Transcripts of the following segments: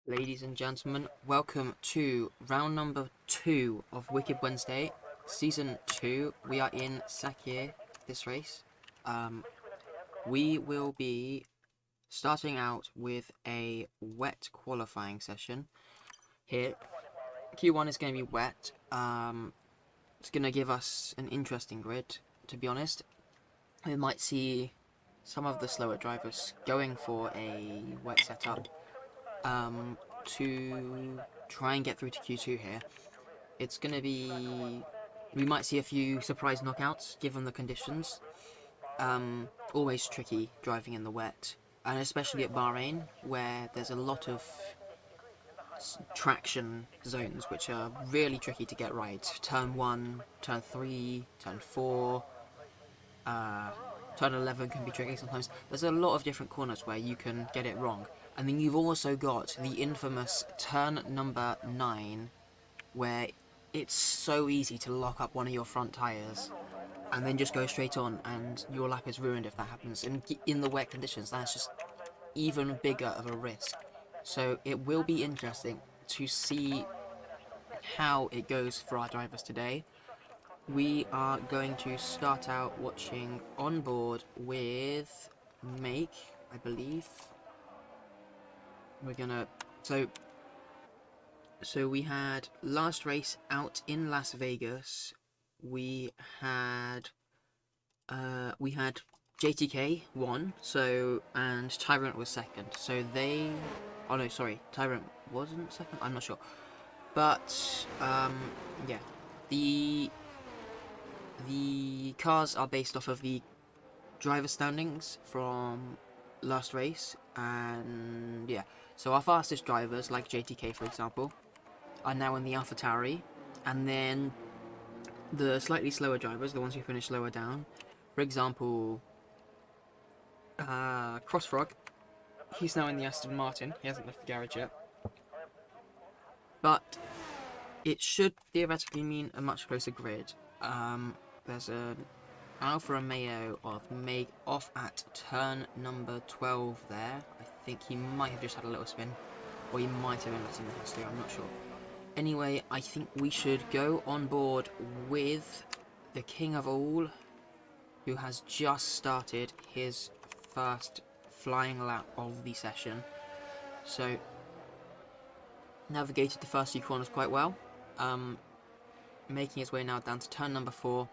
Ladies and gentlemen, welcome to round number 2 of Wicked Wednesday, Season 2. We are in Sakir, this race. We will be starting out with a wet qualifying session here. Q1 is going to be wet. It's going to give us an interesting grid, to be honest. We might see some of the slower drivers going for a wet setup. To try and get through to Q2 here. It's going to be... We might see a few surprise knockouts, given the conditions. Always tricky driving in the wet. And especially at Bahrain, where there's a lot of traction zones, which are really tricky to get right. Turn 1, Turn 3, Turn 4... Turn 11 can be tricky sometimes. There's a lot of different corners where you can get it wrong. And then you've also got the infamous turn number 9, where it's so easy to lock up one of your front tyres and then just go straight on, and your lap is ruined if that happens. And in the wet conditions, that's just even bigger of a risk. So it will be interesting to see how it goes for our drivers today. We are going to start out watching on board with Make, I believe. We're gonna... So we had last race out in Las Vegas. We had JTK won, and Tyrant was second. So they... Oh no, sorry, Tyrant wasn't second? I'm not sure. But, yeah. The cars are based off of the driver standings from last race, and yeah. So our fastest drivers, like JTK for example, are now in the AlphaTauri, and then the slightly slower drivers, the ones who finish lower down, for example, Crossfrog, he's now in the Aston Martin. He hasn't left the garage yet, but it should theoretically mean a much closer grid. There's an Alfa Romeo of Meg off at turn number 12 there. I think he might have just had a little spin, or he might have been letting the history, I'm not sure. Anyway, I think we should go on board with the king of all, who has just started his first flying lap of the session. So, navigated the first few corners quite well. Making his way now down to turn number 4.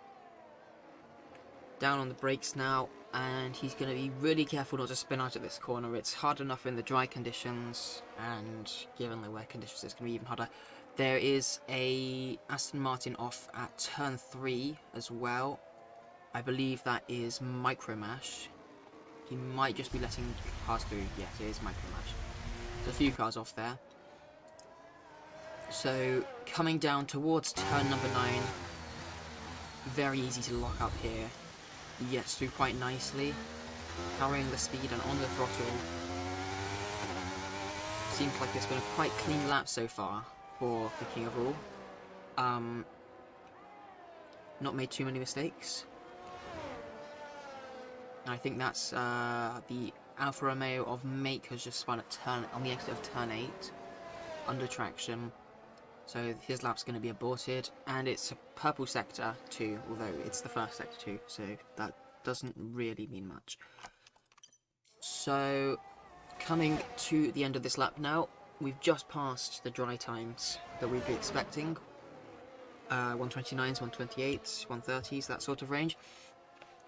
Down on the brakes now, and he's going to be really careful not to spin out at this corner. It's hard enough in the dry conditions, and given the wet conditions it's going to be even harder. There is a Aston Martin off at turn 3 as well. I believe that is Micromash. He might just be letting cars through. Yes, it is Micromash. There's a few cars off there. So, coming down towards turn number 9. Very easy to lock up here. He gets through quite nicely, carrying the speed and on the throttle. Seems like it's been a quite clean lap so far for the king of all. Not made too many mistakes. And I think that's the Alfa Romeo of Make has just spun on the exit of turn 8 under traction. So his lap's going to be aborted, and it's a purple sector too, although it's the first sector too, so that doesn't really mean much. So, coming to the end of this lap now, we've just passed the dry times that we'd be expecting. 129s, 128s, 130s, that sort of range.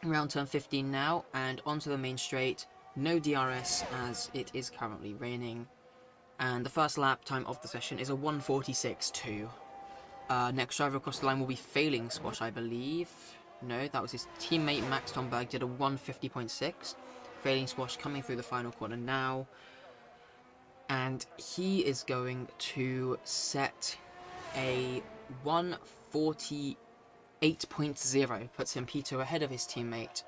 Around turn 15 now, and onto the main straight. No DRS as it is currently raining. And the first lap time of the session is a 1:46.2. Next driver across the line will be Failing Squash, I believe. No, that was his teammate Max Tomberg, did a 1:50.6. Failing Squash coming through the final corner now. And he is going to set a 1:48.0. Puts him P2 ahead of his teammate.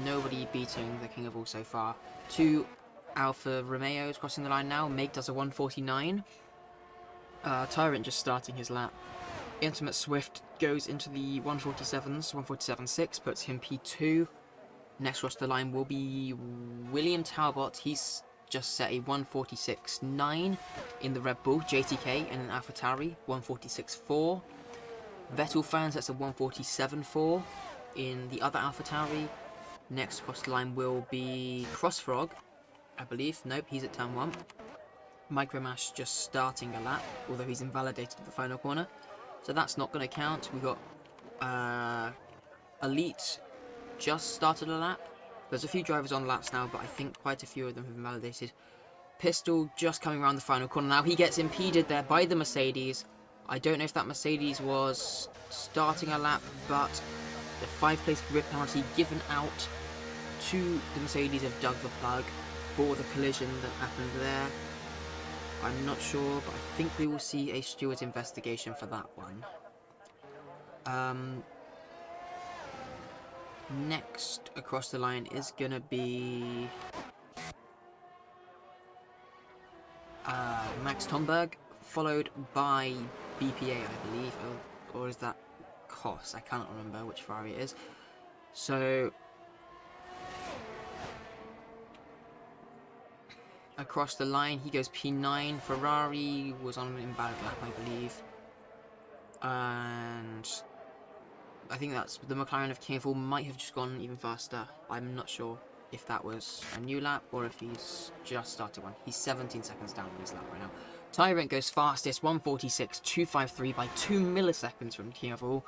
Nobody beating the king of all so far. Two Alfa Romeo's crossing the line now. Make does a 1:49. Tyrant just starting his lap. Intimate Swift goes into the 1:47s, 1:47.6, puts him P2. Next across the line will be William Talbot. He's just set a 1:46.9 in the Red Bull JTK, and an AlphaTauri 1:46.4. Vettel fans, that's a 1:47.4 in the other AlphaTauri. Next across the line will be Crossfrog, I believe. Nope, he's at turn 1. Micromash just starting a lap, although he's invalidated at the final corner, so that's not going to count. We got Elite just started a lap. There's a few drivers on laps now, but I think quite a few of them have invalidated. Pistol just coming around the final corner now. He gets impeded there by the Mercedes. I don't know if that Mercedes was starting a lap, but the 5-place grid penalty given out to the Mercedes have dug the plug for the collision that happened there. I'm not sure, but I think we will see a steward's investigation for that one. Next across the line is going to be Max Tomberg, followed by BPA, I believe, or is that Koss? I cannot remember which Ferrari it is. So across the line he goes P9. Ferrari was on an invalid lap, I believe, and I think that's the McLaren of Kingful might have just gone even faster. I'm not sure if that was a new lap or if he's just started one. He's 17 seconds down on his lap right now. Tyrant goes fastest, 1:46.253 by 2 milliseconds from Kingful.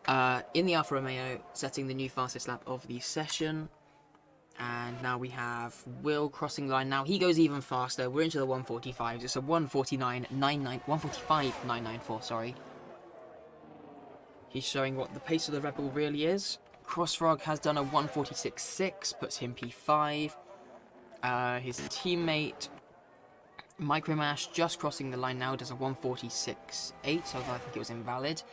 In the Alfa Romeo, setting the new fastest lap of the session. And now we have Will crossing the line. Now he goes even faster. We're into the 1:45s. It's a 1:45.994, sorry. He's showing what the pace of the Red Bull really is. Crossfrog has done a 1:46.6, puts him P5. His teammate Micromash just crossing the line now does a 1:46.8, although I think it was invalid.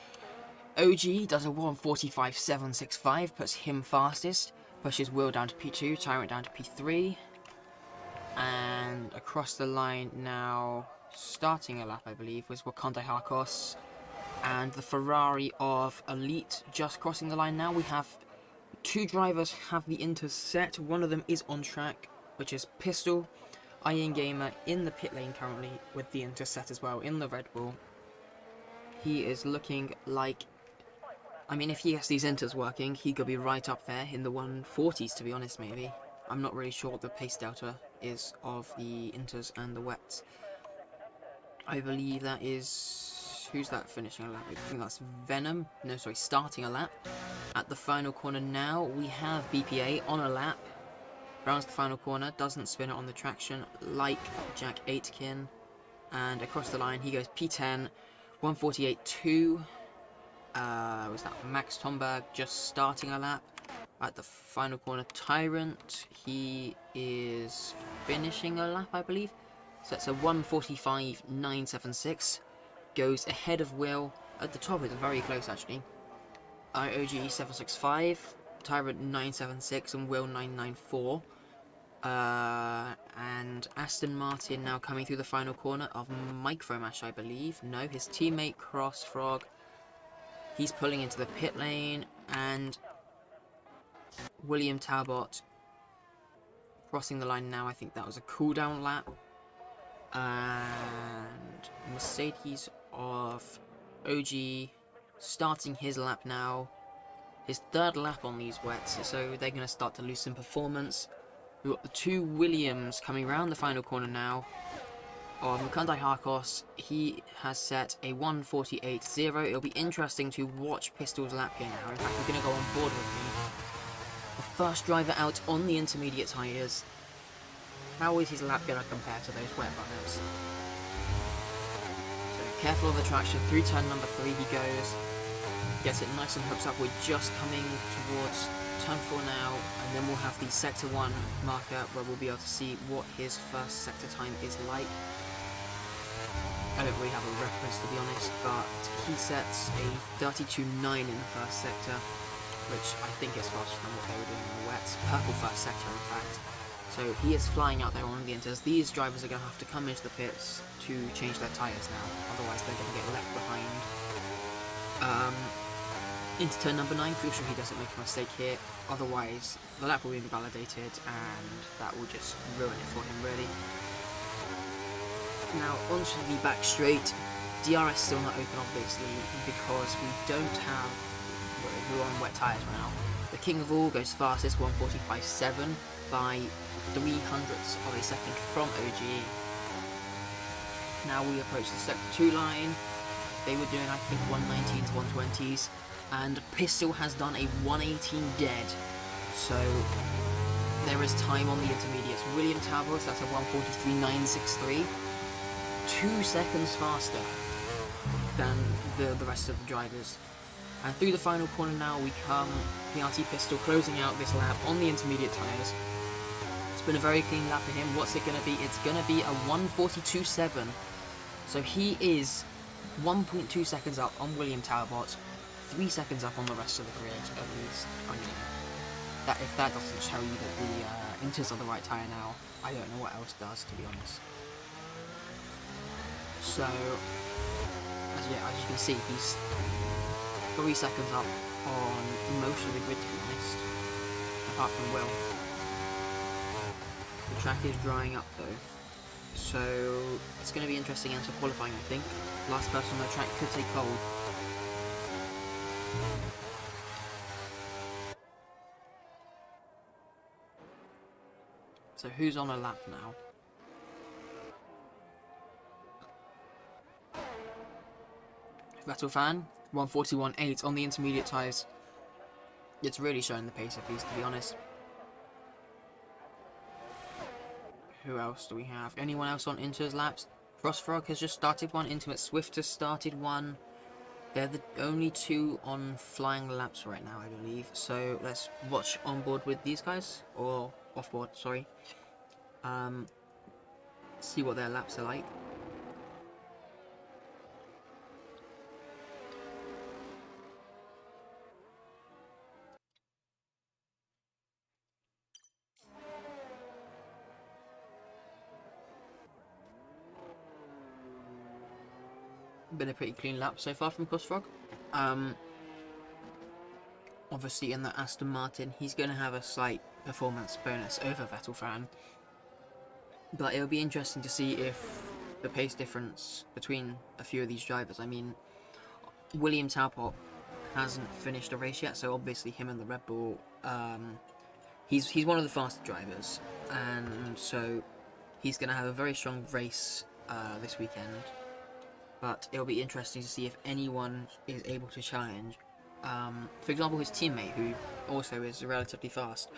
OG does a 1:45.765, puts him fastest, pushes Will down to P2, Tyrant down to P3. And across the line now, starting a lap I believe, was Wakanda Harkos. And the Ferrari of Elite just crossing the line now. We have 2 drivers have the inters set. One of them is on track, which is Pistol. Ian Gamer in the pit lane currently with the inters set as well in the Red Bull. He is looking like, I mean, if he gets these inters working, he could be right up there in the 140s, to be honest, maybe. I'm not really sure what the pace delta is of the inters and the wets. I believe that is... Who's that finishing a lap? I think that's Venom. No, sorry, starting a lap. At the final corner now, we have BPA on a lap. Rounds the final corner, doesn't spin it on the traction like Jack Aitken. And across the line, he goes P10, 1:48.2. Was that Max Tomberg just starting a lap? At the final corner, Tyrant, he is finishing a lap, I believe. So that's a 1:45.976. Goes ahead of Will. At the top, it's very close actually. OG 765, Tyrant 976, and Will 994. And Aston Martin now coming through the final corner of Micromash, I believe. No, his teammate Crossfrog. He's pulling into the pit lane, and William Talbot crossing the line now. I think that was a cooldown lap. And Mercedes of OG starting his lap now. His 3rd lap on these wets, so they're going to start to lose some performance. We've got the 2 Williams coming around the final corner now. Mukandai Harkos, he has set a 1:48.0. It'll be interesting to watch Pistol's lap here now. In fact, we're going to go on board with me. The first driver out on the intermediate tyres. How is his lap going to compare to those wet runners? So careful of the traction. Through turn number 3 he goes. Gets it nice and hooked up. We're just coming towards turn 4 now, and then we'll have the sector 1 marker where we'll be able to see what his first sector time is like. I don't really have a reference, to be honest, but he sets a 32.9 in the first sector, which I think is faster than what they were doing in the wets. Purple first sector, in fact. So he is flying out there on the inters. These drivers are going to have to come into the pits to change their tyres now, otherwise they're going to get left behind. into turn number 9. Crucial he doesn't make a mistake here, otherwise the lap will be invalidated and that will just ruin it for him really. Now onto the back straight. DRS still not open obviously because we don't have, we're on wet tyres now. The king of all goes fastest, 1:45.7 by 0.03 of a second from OGE. Now we approach the sector 2 line. They were doing, I think, 119 to 120s, and Pistol has done a 118 dead. So there is time on the intermediates. William Talbot, that's a 1:43.963, 2 seconds faster than the rest of the drivers. And through the final corner now we come. PRT Pistol closing out this lap on the intermediate tyres. It's been a very clean lap for him. What's it going to be? It's going to be a 1:42.7. So he is 1.2 seconds up on William Talbot, 3 seconds up on the rest of the grid at least. I mean, that if that doesn't show you that the Inters are the right tyre now, I don't know what else does, to be honest. So, as you can see, he's 3 seconds up on most of the grid, to be honest, apart from Will. The track is drying up though, so it's going to be interesting into qualifying, I think. Last person on the track could take pole. So who's on a lap now? Vettel fan, 1:41.8 on the intermediate tyres. It's really showing the pace of these, to be honest. Who else do we have? Anyone else on Inter's laps? Crossfrog has just started one. Intimate Swift has started one. They're the only two on flying laps right now, I believe. So let's watch on board with these guys, or off board, sorry. See what their laps are like. Been a pretty clean lap so far from Crossfrog. Obviously in the Aston Martin, he's going to have a slight performance bonus over Vettel fan. But it'll be interesting to see if the pace difference between a few of these drivers. I mean, William Talbot hasn't finished a race yet, so obviously him and the Red Bull, he's one of the faster drivers, and so he's going to have a very strong race this weekend. But it'll be interesting to see if anyone is able to challenge. For example, his teammate, who also is relatively fast.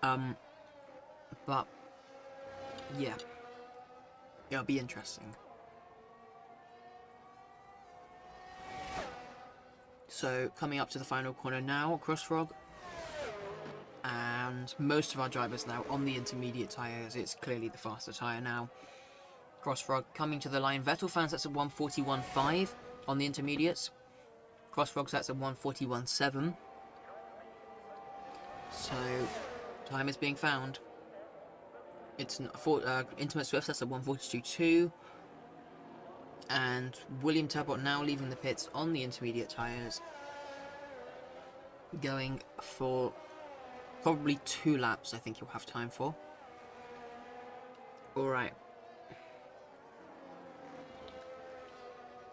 But yeah, it'll be interesting. So coming up to the final corner now, Crossfrog, and most of our drivers now on the intermediate tyres. It's clearly the faster tyre now. Crossfrog coming to the line. Vettel fans, that's at 1:41.5 on the intermediates. Crossfrog's that's at 1:41.7. So time is being found. It's Intimate Swift, that's at 1:42.2. And William Talbot now leaving the pits on the intermediate tyres, going for probably 2 laps. I think he'll have time for. Alright.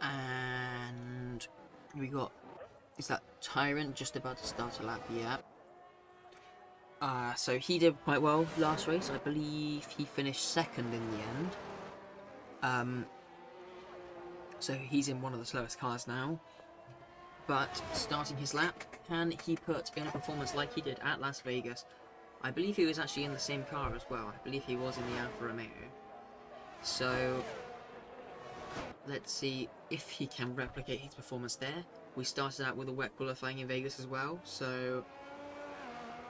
And we got, is that Tyrant just about to start a lap? Yeah. So he did quite well last race. I believe he finished second in the end. So he's in one of the slowest cars now. But starting his lap, can he put in a performance like he did at Las Vegas? I believe he was actually in the same car as well. I believe he was in the Alfa Romeo. So let's see if he can replicate his performance there. We started out with a wet qualifying in Vegas as well, so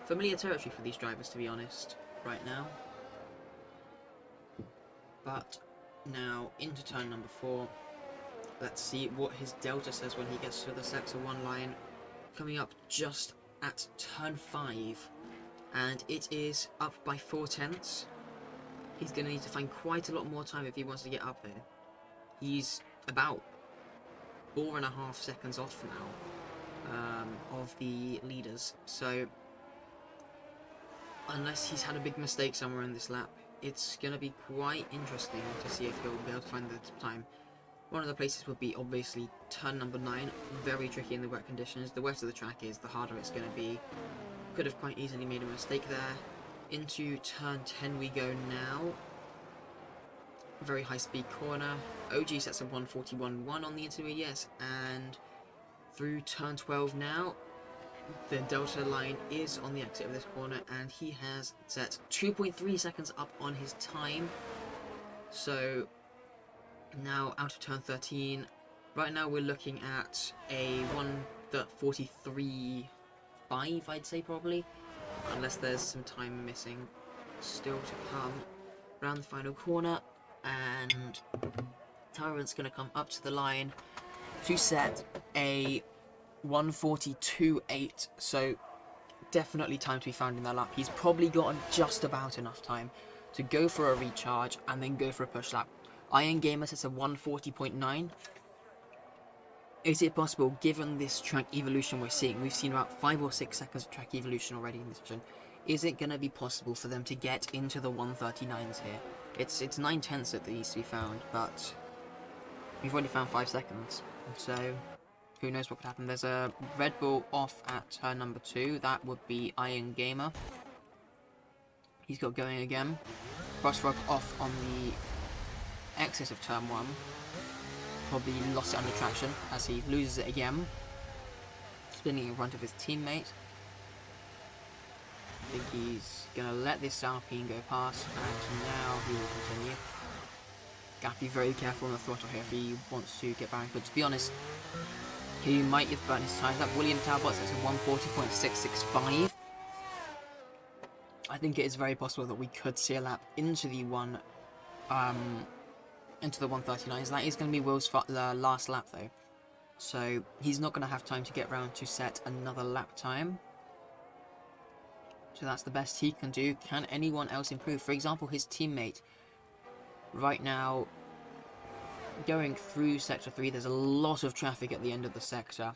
familiar territory for these drivers, to be honest, right now. But now into turn number 4. Let's see what his delta says when he gets to the sector 1 line. Coming up just at turn 5, and it is up by 4/10. He's going to need to find quite a lot more time if he wants to get up there. He's about 4.5 seconds off now. of the leaders. So unless he's had a big mistake somewhere in this lap, it's going to be quite interesting to see if he'll be able to find the time. One of the places would be obviously turn number 9, very tricky in the wet conditions. The wetter the track is, the harder it's going to be. Could have quite easily made a mistake there. Into turn 10 we go now. Very high speed corner. OG sets a 141.1 on the intermediates, and through turn 12 now. The Delta line is on the exit of this corner, and he has set 2.3 seconds up on his time. So now out of turn 13. Right now we're looking at a 1:43.5, I'd say, probably, unless there's some time missing still to come. Around the final corner, and Tyrant's going to come up to the line to set a 1:42.8, so definitely time to be found in that lap. He's probably got just about enough time to go for a recharge and then go for a push lap. Iron Gamer sets a 1:40.9. Is it possible, given this track evolution we're seeing, we've seen about 5 or 6 seconds of track evolution already in this session, is it going to be possible for them to get into the 1:39s here? It's 9/10 that needs to be found, but we've already found 5 seconds, so who knows what could happen. There's a Red Bull off at turn number 2. That would be Iron Gamer. He's got going again. Crossrock off on the exit of turn 1. Probably lost it under traction as he loses it again. Spinning in front of his teammate. I think he's going to let this Alpine go past, and now he will continue. Got to be very careful on the throttle here if he wants to get back, but to be honest, he might have burnt his tyres up. William Talbot says a 1:40.665. I think it is very possible that we could see a lap into the 1:39s. That is going to be Will's last lap though, so he's not going to have time to get round to set another lap time. So that's the best he can do. Can anyone else improve? For example, his teammate right now. Going through Sector 3, there's a lot of traffic at the end of the sector.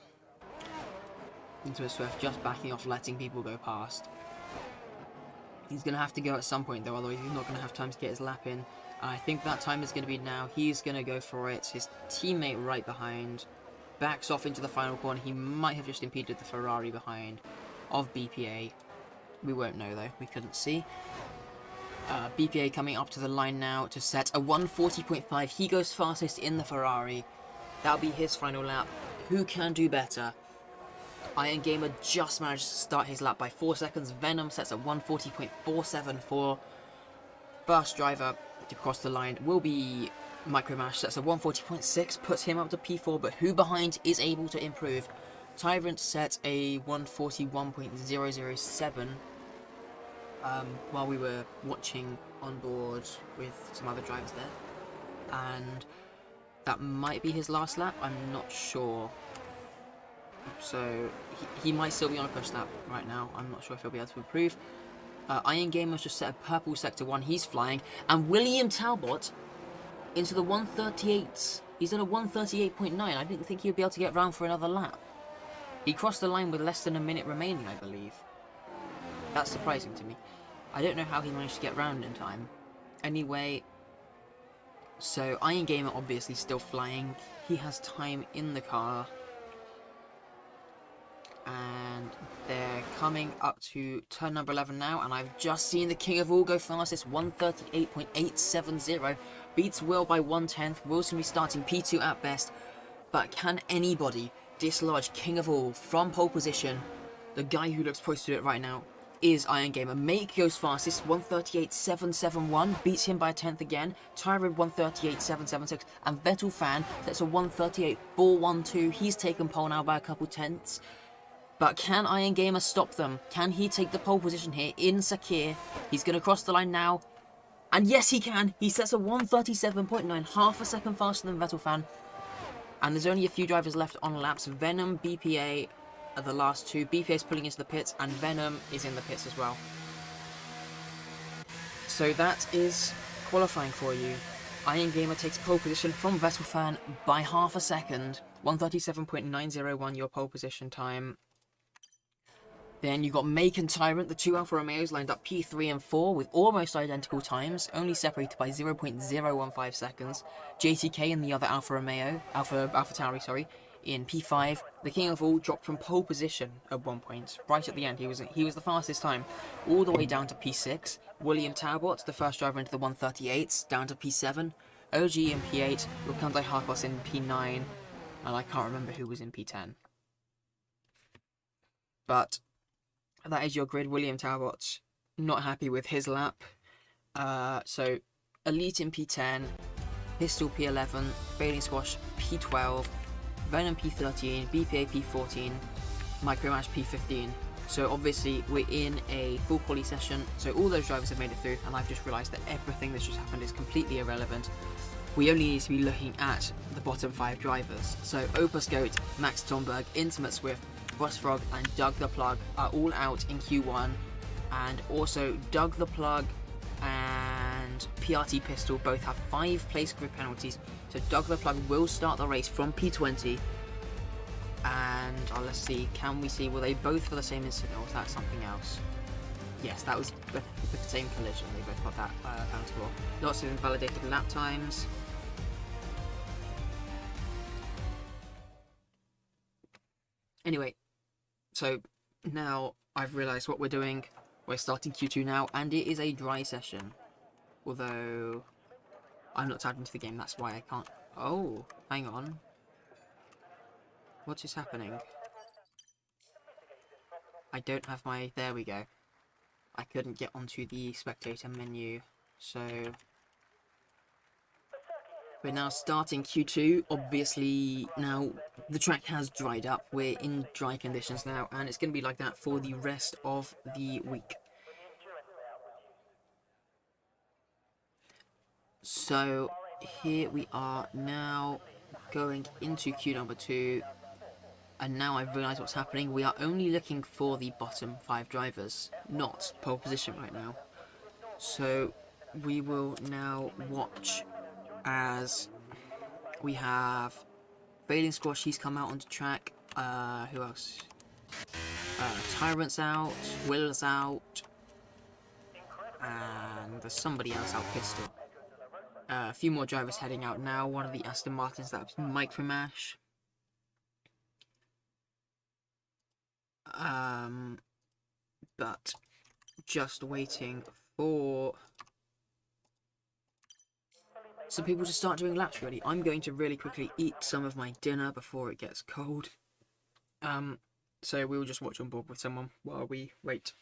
Into a Swift, just backing off, letting people go past. He's going to have to go at some point though, otherwise he's not going to have time to get his lap in. And I think that time is going to be now. He's going to go for it. His teammate right behind backs off into the final corner. He might have just impeded the Ferrari behind of BPA. We won't know though, we couldn't see. BPA coming up to the line now to set a 1:40.5. He goes fastest in the Ferrari. That'll be his final lap. Who can do better? Iron Gamer just managed to start his lap by 4 seconds. Venom sets a 1:40.474. First driver to cross the line will be Micromash. Sets a 1:40.6, puts him up to P4, but who behind is able to improve? Tyrant sets a 1:41.007. While we were watching on board with some other drivers there, and that might be his last lap, I'm not sure. So he might still be on a push lap right now. I'm not sure if he'll be able to improve. Iron Gamer's just set a purple sector 1, he's flying, and William Talbot into the 1:38s. He's at a 1:38.9. I didn't think he'd be able to get round for another lap. He crossed the line with less than a minute remaining, I believe. That's surprising to me. I don't know how he managed to get round in time. Anyway, so Iron Gamer obviously still flying. He has time in the car. And they're coming up to turn number 11 now, and I've just seen the king of all go fastest, 1:38.870. Beats Will by 1/10. Will's going to be starting P2 at best. But can anybody dislodge king of all from pole position? The guy who looks poised to do it right now is Iron Gamer. Make goes fastest, 1:38.771, beats him by a 10th again. Tyrant 1:38.776, and Vettel Fan sets a 1:38.412. He's taken pole now by a couple tenths. But can Iron Gamer stop them? Can he take the pole position here in Sakir? He's going to cross the line now. And yes, he can. He sets a 1:37.9, half a second faster than Vettel Fan. And there's only a few drivers left on laps. Venom, BPA are the last two. BPA is pulling into the pits, and Venom is in the pits as well. So that is qualifying for you. Iron Gamer takes pole position from Vettel Fan by half a second. 1:37.901 your pole position time. Then you got Make and Tyrant, the two Alfa Romeos lined up P3 and 4 with almost identical times, only separated by 0.015 seconds. JTK and the other Alfa Romeo, Alpha Tauri, sorry, in P5. The king of all dropped from pole position at one point, right at the end. He was the fastest time, all the way down to P6. William Talbot, the first driver into the 138s, down to P7. OG in P8, Rukandai Harkos in P9, and I can't remember who was in P10. But that is your grid. William Talbot not happy with his lap. So Elite in P10, Pistol P11, Failing Squash P12, Venom P13, BPA P14, Micromash P15. So obviously we're in a full quali session, so all those drivers have made it through, and I've just realised that everything that's just happened is completely irrelevant. We only need to be looking at the bottom 5 drivers. So Opus Goat, Max Tomberg, Intimate Swift, Boss Frog and Doug the Plug are all out in Q1, and also Doug the Plug and PRT Pistol both have 5 place grid penalties, so Doug the Plug will start the race from P20, and let's see, can we see, were they both for the same incident or was that something else? Yes, that was the same collision, they both got that penalty for. Lots of invalidated lap times. Anyway, so now I've realised what we're doing. We're starting Q2 now, and it is a dry session. Although I'm not tagged into the game, that's why I can't. Oh, hang on. What is happening? I don't have my. There we go. I couldn't get onto the spectator menu, so we're now starting Q2. Obviously, now the track has dried up. We're in dry conditions now, and it's going to be like that for the rest of the week. So here we are now going into Q number 2, and now I've realised what's happening. We are only looking for the bottom 5 drivers, not pole position right now. So we will now watch as we have Failing Squash, he's come out onto track. Who else? Tyrant's out, Will's out, and there's somebody else out, Pistol. A few more drivers heading out now. One of the Aston Martins, that's Micromash. But just waiting for some people to start doing laps ready. I'm going to really quickly eat some of my dinner before it gets cold. So we will just watch on board with someone while we wait.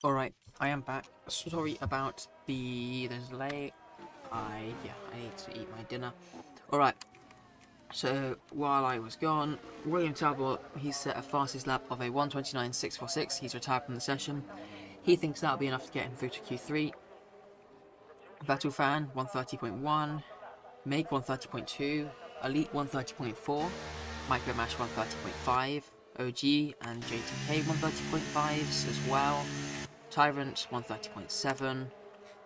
Alright, I am back. Sorry about the delay. I need to eat my dinner. Alright, so while I was gone, William Talbot, he's set a fastest lap of a 1:29.646. He's retired from the session. He thinks that'll be enough to get him through to Q3. Battle Fan 1:30.1, Make 1:30.2, Elite 1:30.4, Micromash 1:30.5, OG and JTK 1:30.5s as well. Tyrant 1:30.7,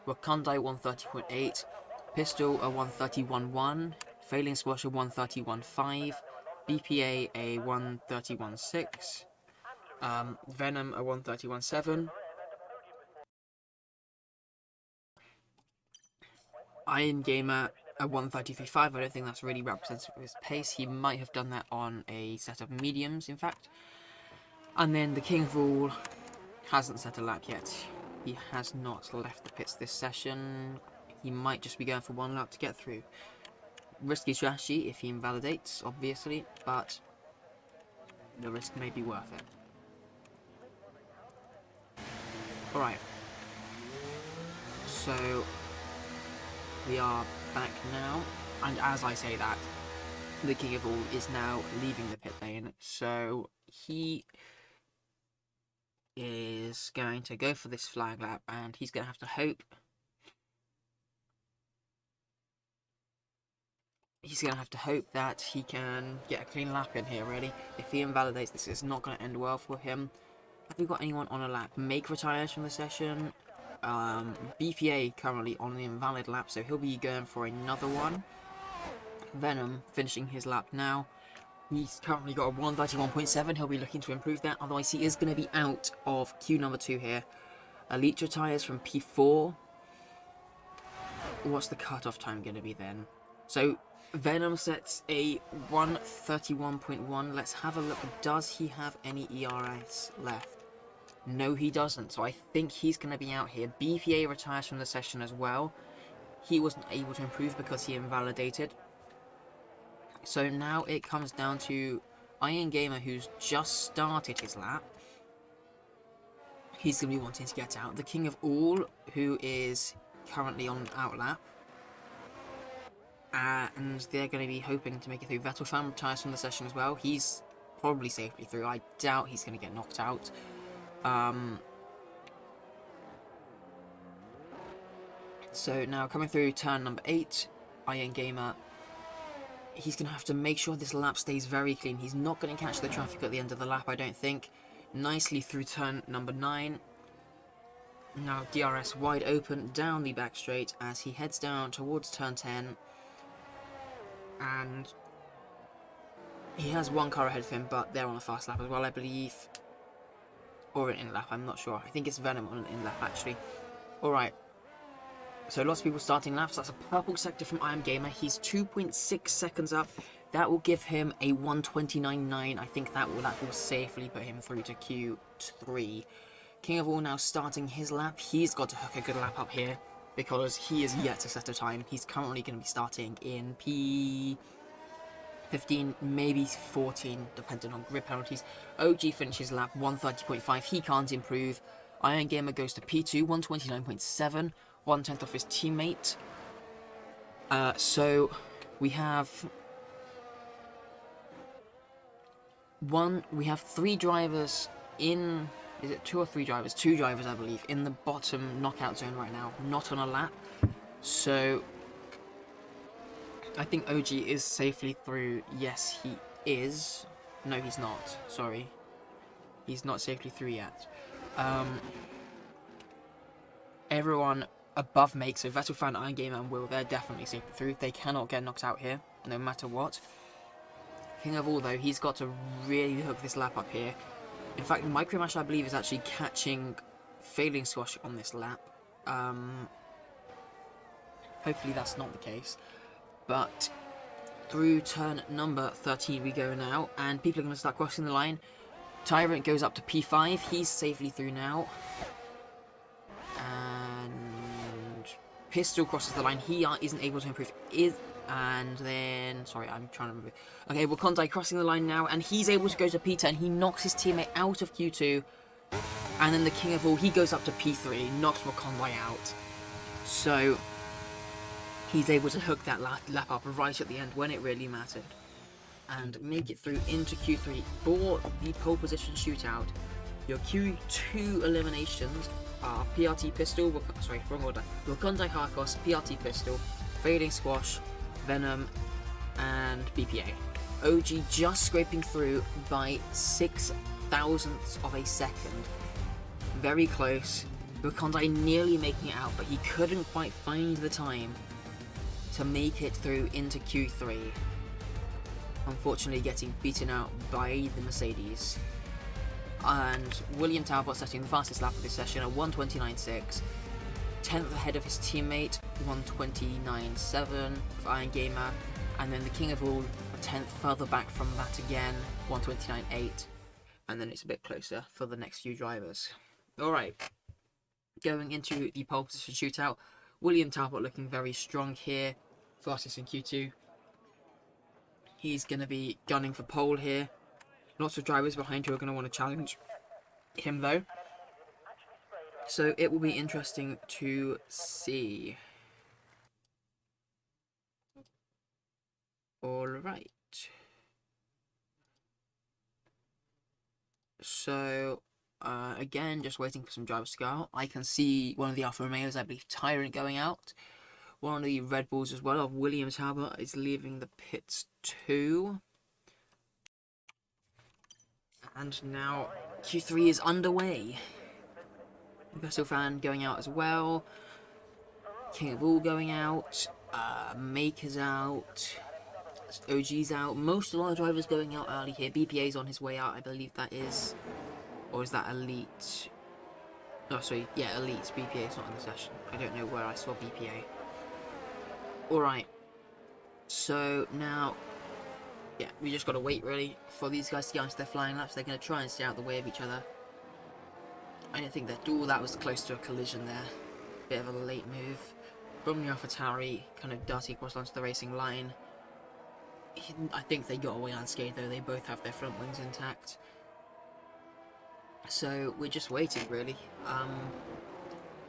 Wakandai 1:30.8, Pistol a 1:31.1, Failing Squash a 1:31.5, BPA a 1:31.6, Venom a 1:31.7, Iron Gamer a 1:33.5. I don't think that's really representative of his pace. He might have done that on a set of mediums, in fact. And then the King of All hasn't set a lap yet. He has not left the pits this session. He might just be going for one lap to get through. Risky strategy if he invalidates, obviously, but the risk may be worth it. Alright. So, we are back now, and as I say that, the King of All is now leaving the pit lane, so he is going to go for this flag lap, and he's going to have to hope that he can get a clean lap in here, really. If he invalidates, this is not going to end well for him. Have we got anyone on a lap? Make retires from the session. BPA currently on the invalid lap, so he'll be going for another one. Venom finishing his lap now. He's currently got a 1:31.7. He'll be looking to improve that. Otherwise, he is going to be out of queue number 2 here. Elite retires from P4. What's the cutoff time going to be then? So, Venom sets a 1:31.1. Let's have a look. Does he have any ERS left? No, he doesn't. So I think he's going to be out here. BPA retires from the session as well. He wasn't able to improve because he invalidated. So now it comes down to Iron Gamer, who's just started his lap. He's going to be wanting to get out. The King of All, who is currently on out lap. And they're going to be hoping to make it through. Vettel Fan retires from the session as well. He's probably safely through. I doubt he's going to get knocked out. So now coming through turn number 8, Iron Gamer, he's going to have to make sure this lap stays very clean. He's not going to catch the traffic at the end of the lap, I don't think. Nicely through turn number 9. Now DRS wide open down the back straight as he heads down towards turn 10. And he has one car ahead of him, but they're on a fast lap as well, I believe. Or an in lap, I'm not sure. I think it's Venom on an in lap, actually. Alright. So lots of people starting laps. That's a purple sector from Iron Gamer. He's 2.6 seconds up. That will give him a 1:29.9. I think that will safely put him through to Q3. King of All now starting his lap. He's got to hook a good lap up here because he is yet to set a time. He's currently going to be starting in P15, maybe 14, depending on grid penalties. OG finishes lap 1:30.5. He can't improve. Iron Gamer goes to P2, 1:29.7. 1/10 off his teammate. So we have 3 drivers in. Is it 2 or 3 drivers? 2 drivers, I believe, in the bottom knockout zone right now, not on a lap. So I think OG is safely through. Yes, he is. No, he's not. Sorry. He's not safely through yet. Everyone above Make, so Vettel, Fan, Iron Gamer, and Will, they're definitely safely through. They cannot get knocked out here, no matter what. King of All, though, he's got to really hook this lap up here. In fact, Micromash, I believe, is actually catching Failing Squash on this lap. Hopefully that's not the case. But through turn number 13 we go now, and people are going to start crossing the line. Tyrant goes up to P5, he's safely through now. And Pistol crosses the line, he isn't able to improve. And then, sorry, I'm trying to remember. Okay, Wakandai crossing the line now, and he's able to go to P10. He knocks his teammate out of Q2. And then the King of All, he goes up to P3, knocks Wakandai out. So he's able to hook that lap up right at the end when it really mattered. And make it through into Q3 for the pole position shootout. Your Q2 eliminations are PRT Pistol, wrong order. Wakandai Harkos, PRT Pistol, Fading Squash, Venom, and BPA. OG just scraping through by 0.006 of a second. Very close. Wakandai nearly making it out, but he couldn't quite find the time to make it through into Q3. Unfortunately getting beaten out by the Mercedes. And William Talbot setting the fastest lap of this session at 1:29.6. 10th ahead of his teammate, 1:29.7 of Iron Gamer. And then the King of All, a 10th further back from that again, 1:29.8. And then it's a bit closer for the next few drivers. Alright, going into the pole position shootout. William Talbot looking very strong here, fastest in Q2. He's going to be gunning for pole here. Lots of drivers behind who are going to want to challenge him though. So it will be interesting to see. Alright. So, again, just waiting for some drivers to go out. I can see one of the Alfa Romeos, I believe Tyrant, going out. One of the Red Bulls as well of William Talbot is leaving the pits too. And now Q3 is underway. Vessel Fan going out as well. King of All going out. Maker's out. OG's out. Most of our drivers going out early here. BPA's on his way out, I believe that is. Or is that Elite? Oh, sorry. Yeah, Elite. BPA's not in the session. I don't know where I saw BPA. Alright. So now, yeah, we just got to wait really for these guys to get onto their flying laps. They're going to try and stay out the way of each other. I don't think that. Oh, that was close to a collision there. Bit of a late move from the AlphaTauri, kind of dirty across onto the racing line. I think they got away unscathed though. They both have their front wings intact. So we're just waiting really.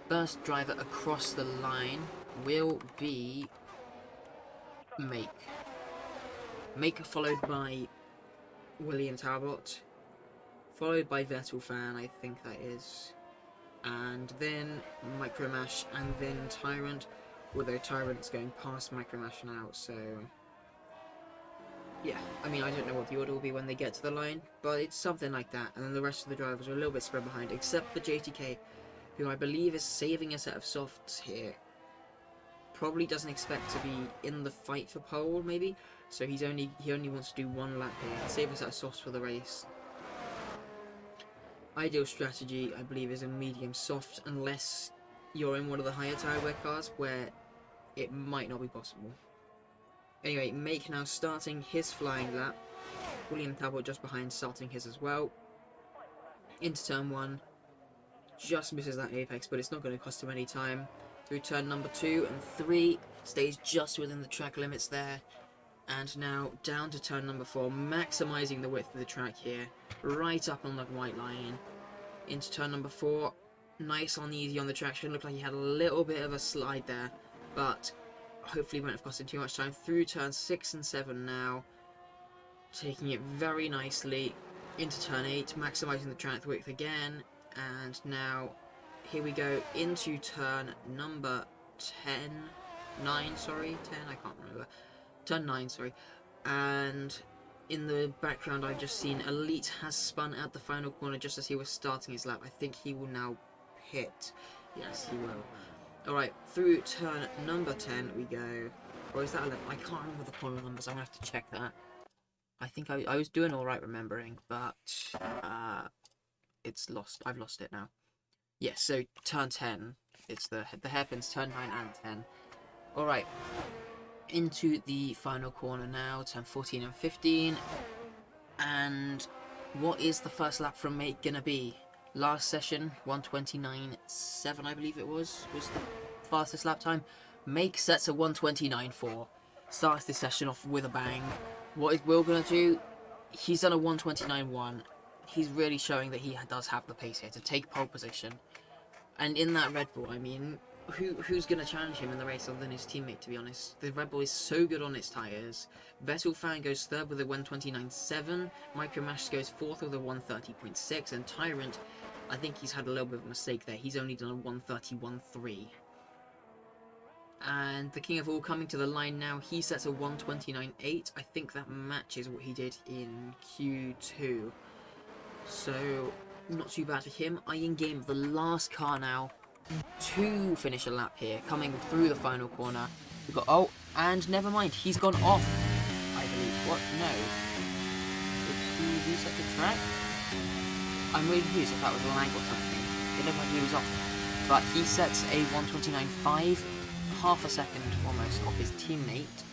First driver across the line will be Make followed by William Talbot, followed by Vettel Fan, I think that is, and then Micromash, and then Tyrant, although Tyrant's going past Micromash now, so yeah, I mean, I don't know what the order will be when they get to the line, but it's something like that, and then the rest of the drivers are a little bit spread behind, except for JTK, who I believe is saving a set of softs here. Probably doesn't expect to be in the fight for pole, maybe, so he only wants to do one lap here, save a set of softs for the race. Ideal strategy, I believe, is a medium soft, unless you're in one of the higher tire wear cars, where it might not be possible. Anyway, Make now starting his flying lap. William Talbot just behind, starting his as well. Into turn 1. Just misses that apex, but it's not going to cost him any time. Through turn number 2 and 3. Stays just within the track limits there. And now down to turn number 4. Maximising the width of the track here. Right up on the white line. Into turn number 4. Nice on easy on the traction. Looked like he had a little bit of a slide there. But hopefully won't have cost him too much time. Through turn 6 and 7 now. Taking it very nicely into turn 8. Maximising the track width again. And now here we go into turn number 9, sorry. 10, I can't remember. Turn 9, sorry. And in the background I've just seen Elite has spun at the final corner just as he was starting his lap. I think he will now pit. Yes, he will. Alright, through turn number 10 we go. Or is that 11? I can't remember the corner numbers, I'm going to have to check that. I think I was doing alright remembering, but it's lost. I've lost it now. Yes, so turn 10. It's the hairpins, turn 9 and 10. Alright, into the final corner now, turn 14 and 15. And what is the first lap from Mate gonna be? Last session, 1:29.7 I believe it was the fastest lap time. Make sets a 1:29.4. Starts this session off with a bang. What is Will gonna do? He's done a 1:29.1. He's really showing that he does have the pace here to take pole position. And in that Red Bull, I mean, who's going to challenge him in the race other than his teammate, to be honest? The Red Bull is so good on its tyres. Vettel Fan goes third with a 1:29.7. Micromash goes fourth with a 1:30.6. And Tyrant, I think he's had a little bit of a mistake there. He's only done a 1:31.3. And the King of All coming to the line now. He sets a 1:29.8. I think that matches what he did in Q2. So, not too bad for him. Eyeing game of the last car now to finish a lap here. Coming through the final corner. We've got, oh, and never mind. He's gone off, I believe. What? No. Did he reset the track? I'm really confused if that was a lag or something. It looked like he was off. But he sets a 1:29.5. Half a second almost off his teammate.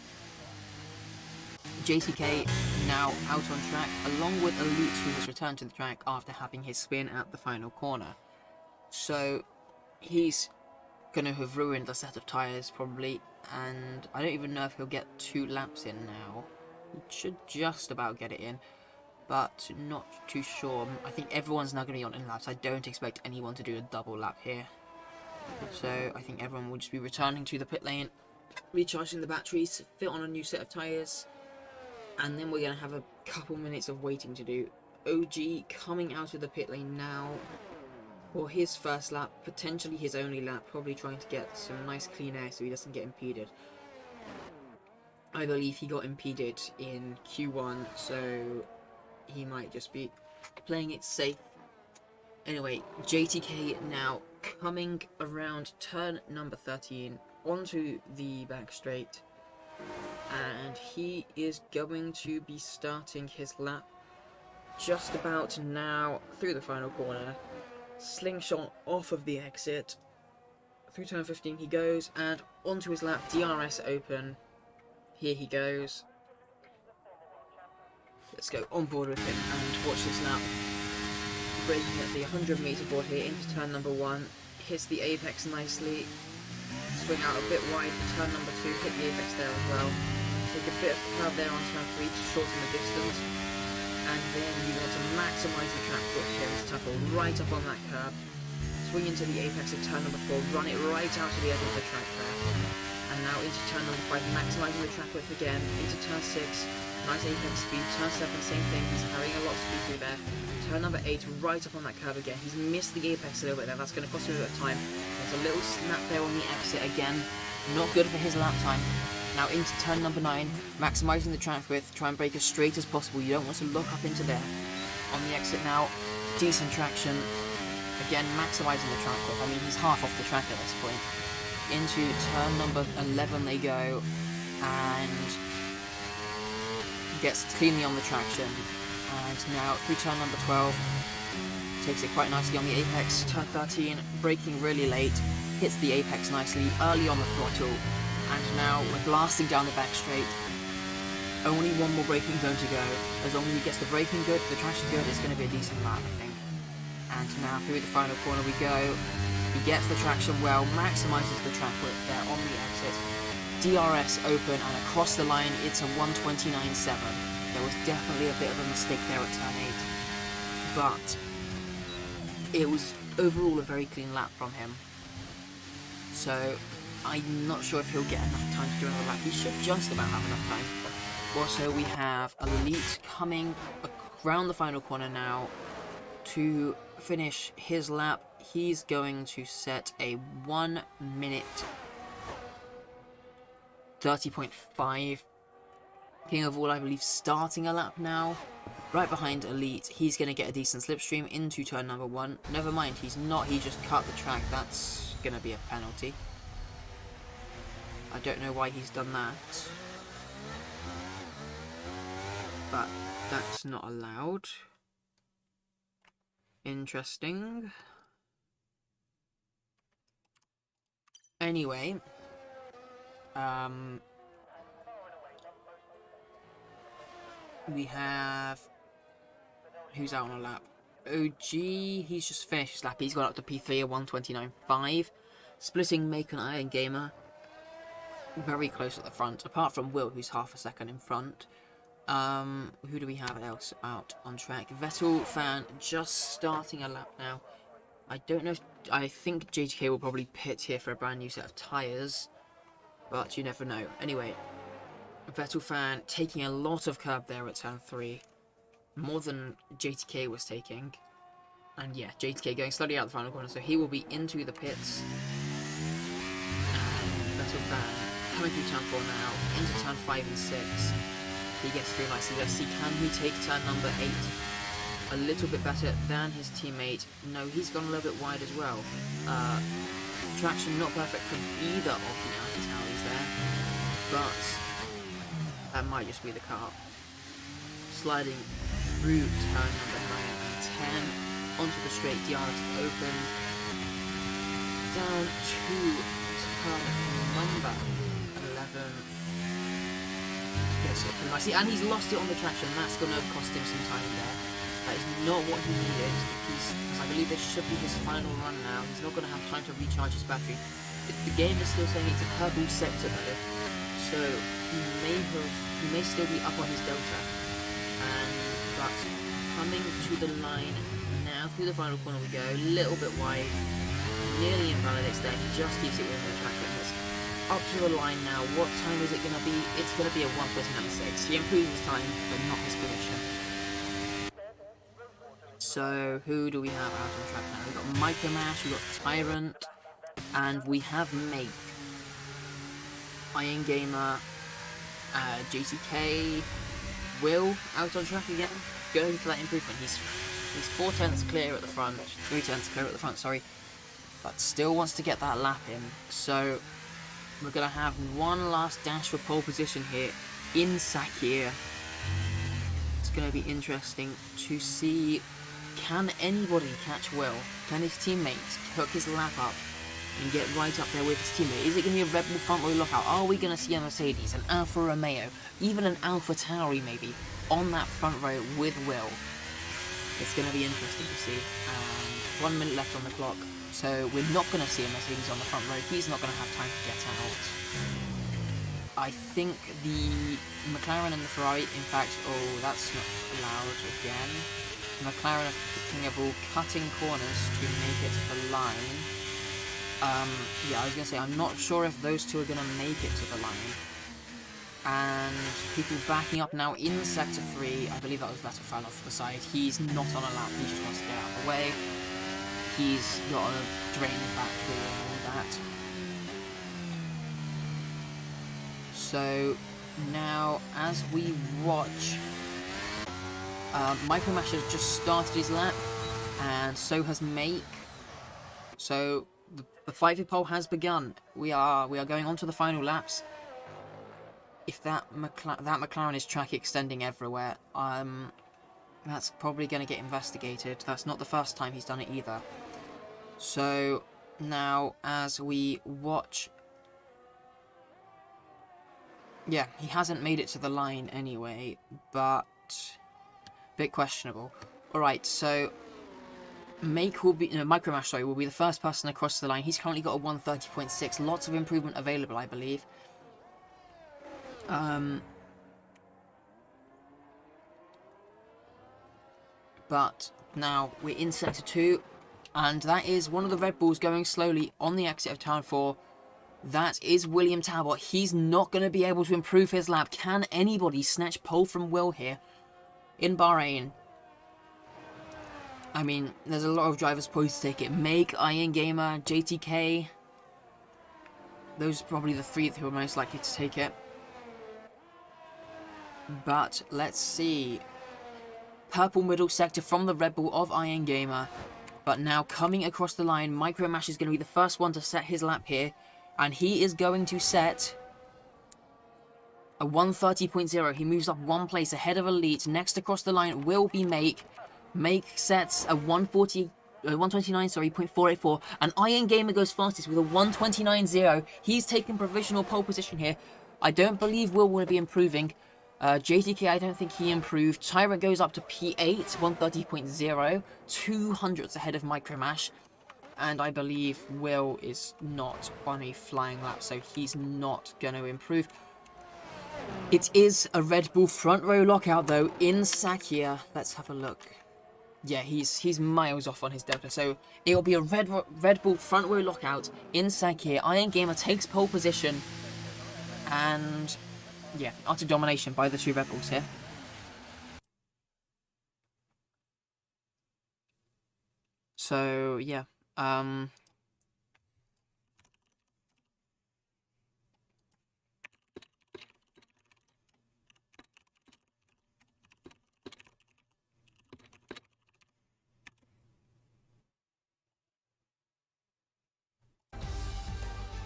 JTK now out on track, along with Elite, who has returned to the track after having his spin at the final corner. So he's going to have ruined the set of tyres probably, and I don't even know if he'll get 2 laps in now. He should just about get it in, but not too sure. I think everyone's now going to be on in laps. I don't expect anyone to do a double lap here. So I think everyone will just be returning to the pit lane, recharging the batteries, fit on a new set of tyres, and then we're going to have a couple minutes of waiting to do. OG coming out of the pit lane now for his first lap, potentially his only lap, probably trying to get some nice clean air so he doesn't get impeded. I believe he got impeded in Q1, so he might just be playing it safe. Anyway, JTK now coming around turn number 13 onto the back straight, and he is going to be starting his lap just about now through the final corner. Slingshot off of the exit. Through turn 15 he goes, and onto his lap, DRS open. Here he goes. Let's go on board with him and watch this lap. Braking at the 100 meter board here into turn number 1. Hits the apex nicely. Swing out a bit wide for turn number 2. Hit the apex there as well. Take a bit of curve there on turn 3 to shorten the distance. And then you want to maximise the track width here as Tuffle right up on that curb. Swing into the apex of turn number 4. Run it right out to the edge of the track there. And now into turn number 5, maximising the track width again. Into turn 6. Nice apex speed. Turn 7, same thing. He's carrying a lot of speed through there. Turn number 8, right up on that curve again. He's missed the apex a little bit there. That's going to cost him a bit of time. There's a little snap there on the exit again. Not good for his lap time. Now into turn number 9, maximising the track width. Try and brake as straight as possible. You don't want to look up into there. On the exit now, decent traction. Again, maximising the track width. I mean, he's half off the track at this point. Into turn number 11 they go, and gets cleanly on the traction. And now through turn number 12, takes it quite nicely on the apex. Turn 13, braking really late, hits the apex nicely, early on the throttle, and now we're blasting down the back straight. Only one more braking zone to go. As long as he gets the braking good, the traction good, it's going to be a decent lap, I think. And now through the final corner we go. He gets the traction well, maximises the track width there on the exit. DRS open, and across the line it's a 1:29.7. There was definitely a bit of a mistake there at turn 8, but it was overall a very clean lap from him. So I'm not sure if he'll get enough time to do another lap. He should just about have enough time. Also, we have Elite coming around the final corner now to finish his lap. He's going to set a 1 minute 30.5 King of All, I believe, starting a lap now. Right behind Elite. He's going to get a decent slipstream into turn number 1. Never mind, he's not. He just cut the track. That's going to be a penalty. I don't know why he's done that. But that's not allowed. Interesting. Anyway. We have... Who's out on a lap? OG, he's just finished his lap. He's got up to P3 at 129.5. Splitting Make and Iron Gamer. Very close at the front. Apart from Will, who's half a second in front. Who do we have else out on track? Vettel fan just starting a lap now. I don't know if... I think JTK will probably pit here for a brand new set of tyres. But you never know. Anyway, Vettel fan taking a lot of curb there at turn 3. More than JTK was taking. And yeah, JTK going slowly out the final corner. So he will be into the pits. And Vettel fan coming through turn 4 now. Into turn 5 and 6. He gets through nicely. Let's see, can he take turn number 8 a little bit better than his teammate? No, he's gone a little bit wide as well. Traction not perfect from either of the AlphaTauri's there, but that might just be the car. Sliding through turn number 9 and 10 onto the straight, yards open, down to turn number 11. Yes, pretty nicely, and he's lost it on the traction. That's going to cost him some time there. That is not what he needed. I believe this should be his final run now. He's not going to have time to recharge his battery. The game is still saying it's a purple sector though, so he may still be up on his delta. But coming to the line now, through the final corner we go. A little bit wide, nearly invalidates there. He just keeps it within the track limits. Up to the line now. What time is it going to be? It's going to be a 1:29.6. He improves his time, but not his position. So, who do we have out on track now? We've got Micromash, we've got Tyrant, and we have Make. Iron Gamer, JTK, Will out on track again, going for that improvement. He's 4 tenths clear at the front, 3 tenths clear at the front, sorry, but still wants to get that lap in. So, we're going to have one last dash for pole position here in Sakir. It's going to be interesting to see, can anybody catch Will? Can his teammates hook his lap up and get right up there with his teammate? Is it going to be a Red Bull front row lockout? Are we going to see a Mercedes, an Alfa Romeo, even an Alpha Tauri maybe, on that front row with Will? It's going to be interesting to see. 1 minute left on the clock. So we're not going to see a Mercedes on the front row. He's not going to have time to get out. I think the McLaren and the Ferrari, in fact, oh, that's not allowed again. McLaren are King of All cutting corners to make it to the line. Yeah, I was going to say, I'm not sure if those two are going to make it to the line. And people backing up now in Sector 3. I believe that was Vettel fell off the side. He's not on a lap, he just wants to get out of the way. He's got a drain battery and all that. So now, as we watch, Micromash has just started his lap, and so has Make. So the fight for pole has begun. We are going on to the final laps. If that McLaren is track extending everywhere, that's probably going to get investigated. That's not the first time he's done it either. So now, as we watch, yeah, he hasn't made it to the line anyway, but a bit questionable. Alright, so Micromash, sorry, will be the first person across the line. He's currently got a 130.6. Lots of improvement available, I believe. But now we're in Sector 2, and that is one of the Red Bulls going slowly on the exit of Turn 4. That is William Talbot. He's not going to be able to improve his lap. Can anybody snatch pole from Will here in Bahrain? I mean, there's a lot of drivers poised to take it. Make, Iron Gamer, JTK. Those are probably the 3 who are most likely to take it. But let's see. Purple middle sector from the Red Bull of Iron Gamer. But now coming across the line, Micromash is going to be the first one to set his lap here. And he is going to set a 130.0. He moves up one place ahead of Elite. Next across the line will be Make. Make sets a 129, sorry, .484. And Iron Gamer goes fastest with a 129.0. He's taken provisional pole position here. I don't believe Will be improving. JTK, I don't think he improved. Tyrant goes up to P8, 130.0. 200s ahead of Micromash. And I believe Will is not on a flying lap, so he's not going to improve. It is a Red Bull front row lockout, though, in Sakia. Let's have a look. Yeah, he's miles off on his delta, so it'll be a Red Bull front row lockout in Sakia. Iron Gamer takes pole position, and yeah, utter domination by the two Red Bulls here. So yeah,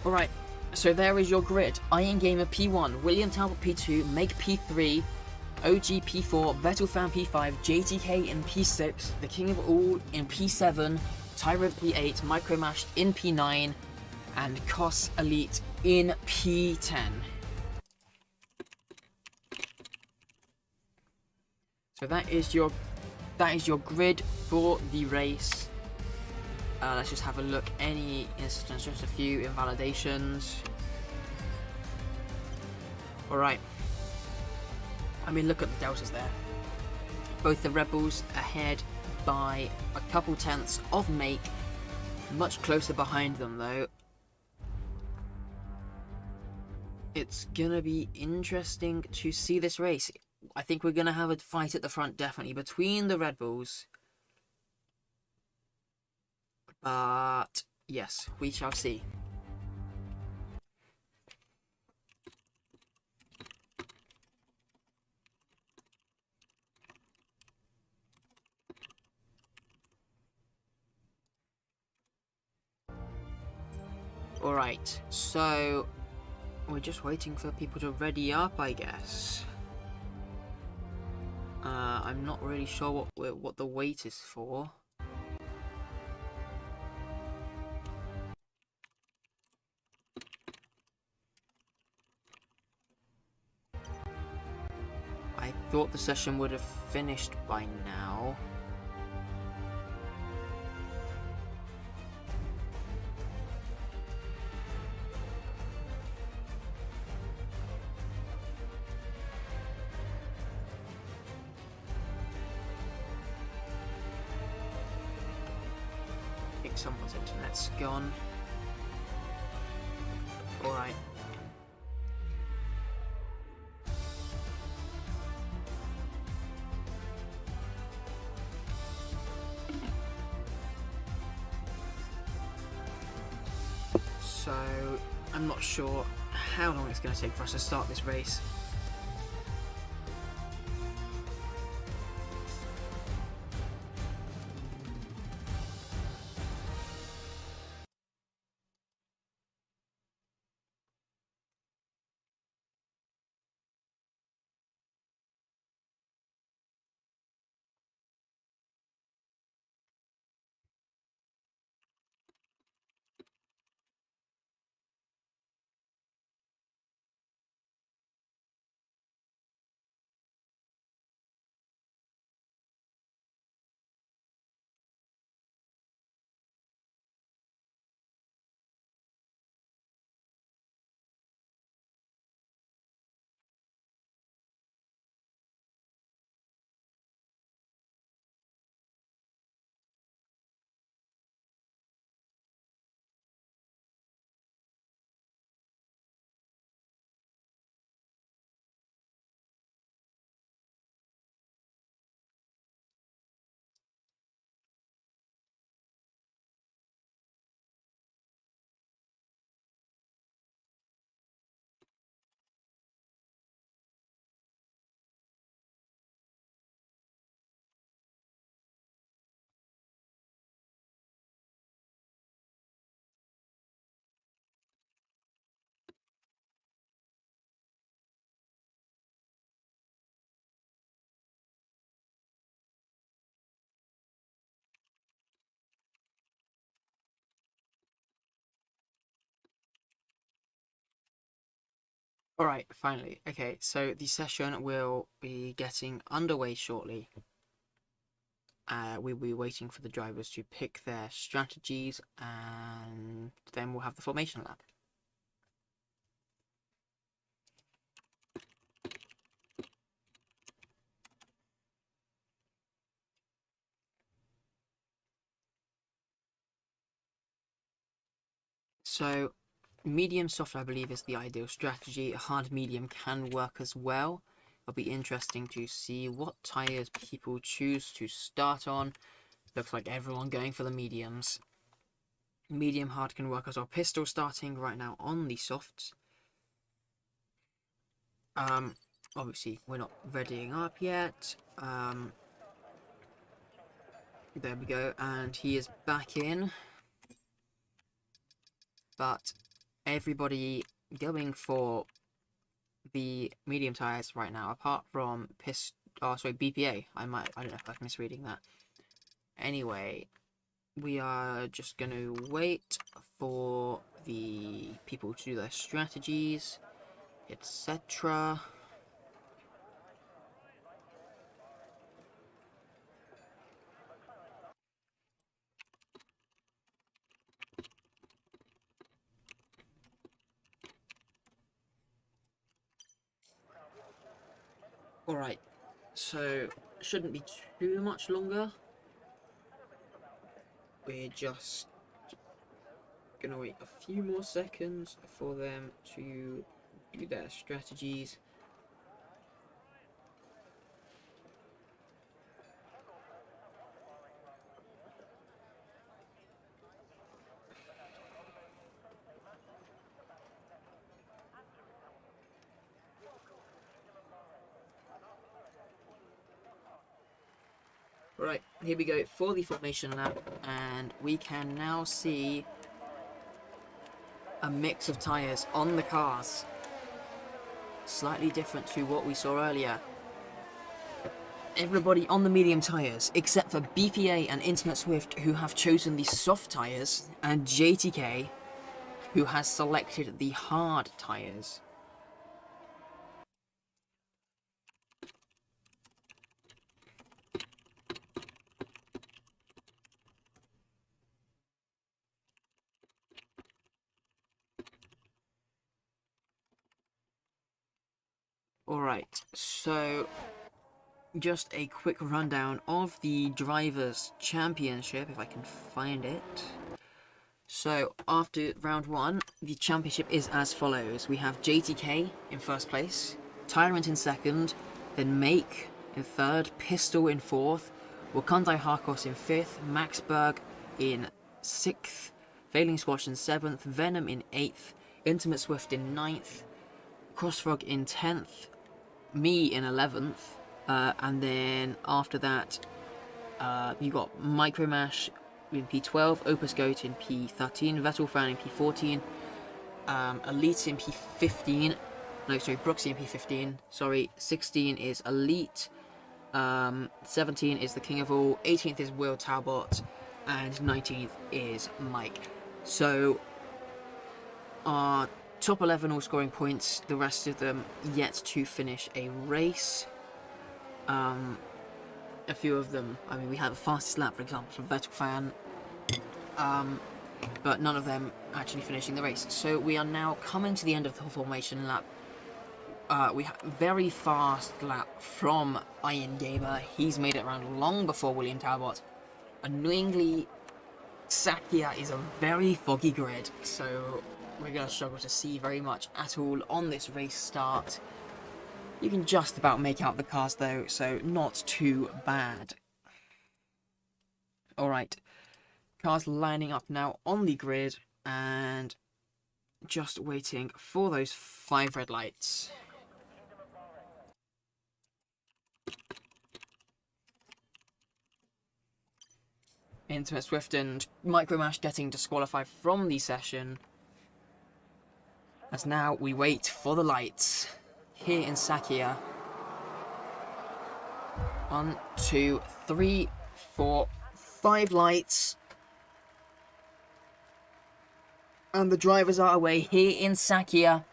alright, so there is your grid. Iron Gamer P1, William Talbot P2, Make P3, OG P4, Vettelfan P5, JTK in P6, the King of All in P7, Tyrant P8, Micromash in P9, and Cos Elite in P10. So that is your grid for the race. Let's just have a look. Any instance, just a few invalidations. Alright. I mean, look at the deltas there. Both the Red Bulls ahead by a couple tenths of Make. Much closer behind them, though. It's gonna be interesting to see this race. I think we're gonna have a fight at the front, definitely, between the Red Bulls. But yes, we shall see. Alright, so we're just waiting for people to ready up, I guess. I'm not really sure what the wait is for. I thought the session would have finished by now. I think someone's internet's gone. Alright. So, I'm not sure how long it's going to take for us to start this race. Alright, finally. Okay, so the session will be getting underway shortly. We'll be waiting for the drivers to pick their strategies, and then we'll have the formation lap. So, medium soft, I believe, is the ideal strategy. Hard medium can work as well. It'll be interesting to see what tyres people choose to start on. Looks like everyone going for the mediums. Medium hard can work as well. Pistol starting right now on the softs. Obviously we're not readying up yet. There we go, and he is back in. But everybody going for the medium tires right now, apart from BPA. I don't know if I'm misreading that. Anyway, we are just going to wait for the people to do their strategies, etc. Alright, so shouldn't be too much longer. We're just gonna wait a few more seconds for them to do their strategies. Right, here we go for the formation lap, and we can now see a mix of tyres on the cars. Slightly different to what we saw earlier. Everybody on the medium tyres, except for BPA and Intimate Swift, who have chosen the soft tyres, and JTK, who has selected the hard tyres. Alright, so just a quick rundown of the Drivers' Championship, if I can find it. So, after round 1, the championship is as follows. We have JTK in first place, Tyrant in second, then Make in third, Pistol in fourth, Wakandai Harkos in fifth, Maxberg in sixth, Failing Squash in seventh, Venom in eighth, Intimate Swift in ninth, Crossfrog in 10th, me in 11th, and then after that, you got Micromash in P12, Opus Goat in P13, Vettel Fan in P14, Elite in P15, no, sorry, Brooksy in P15, sorry, 16 is Elite, 17 is the King of All, 18th is Will Talbot, and 19th is Mike. So, our top 11 all scoring points, the rest of them yet to finish a race. A few of them, I mean, we had the fastest lap, for example, from Vettel Fan, but none of them actually finishing the race. So we are now coming to the end of the formation lap. We have a very fast lap from Iron Gamer. He's made it around long before William Talbot. Annoyingly, Sakia is a very foggy grid, so we're going to struggle to see very much at all on this race start. You can just about make out the cars though, so not too bad. Alright, cars lining up now on the grid, and just waiting for those 5 red lights. Intimate Swift and Micromash getting disqualified from the session. As now we wait for the lights here in Sakia. 1, 2, 3, 4, 5 lights. And the drivers are away here in Sakia.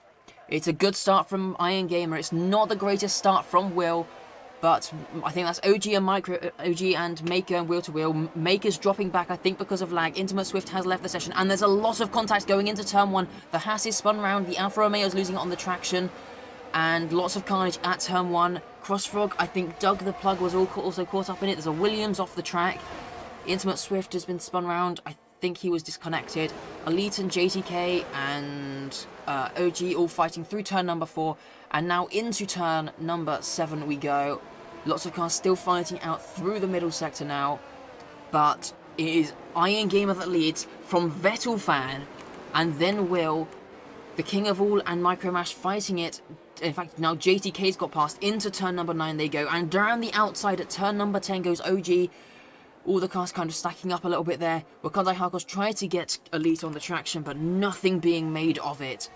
It's a good start from Iron Gamer. It's not the greatest start from Will, but I think that's OG and Maker and Wheel to Wheel. Maker's dropping back, I think, because of lag. Intimate Swift has left the session, and there's a lot of contacts going into turn 1. The Haas is spun round, the Alfa Romeo is losing it on the traction, and lots of carnage at turn 1. Crossfrog, I think Doug the Plug was also caught up in it. There's a Williams off the track. Intimate Swift has been spun round. I think he was disconnected. Elite and JTK and OG all fighting through turn number 4, and now into turn number 7 we go. Lots of cars still fighting out through the middle sector now, but it is Iron Gamer that leads from Vettel Fan, and then Will, the king of all, and Micromash fighting it. In fact, now JTK's got past. Into turn number 9 they go, and down the outside at turn number 10 goes OG. All the cars kind of stacking up a little bit there. Wakandai Harkos tried to get Elite on the traction, but nothing being made of it.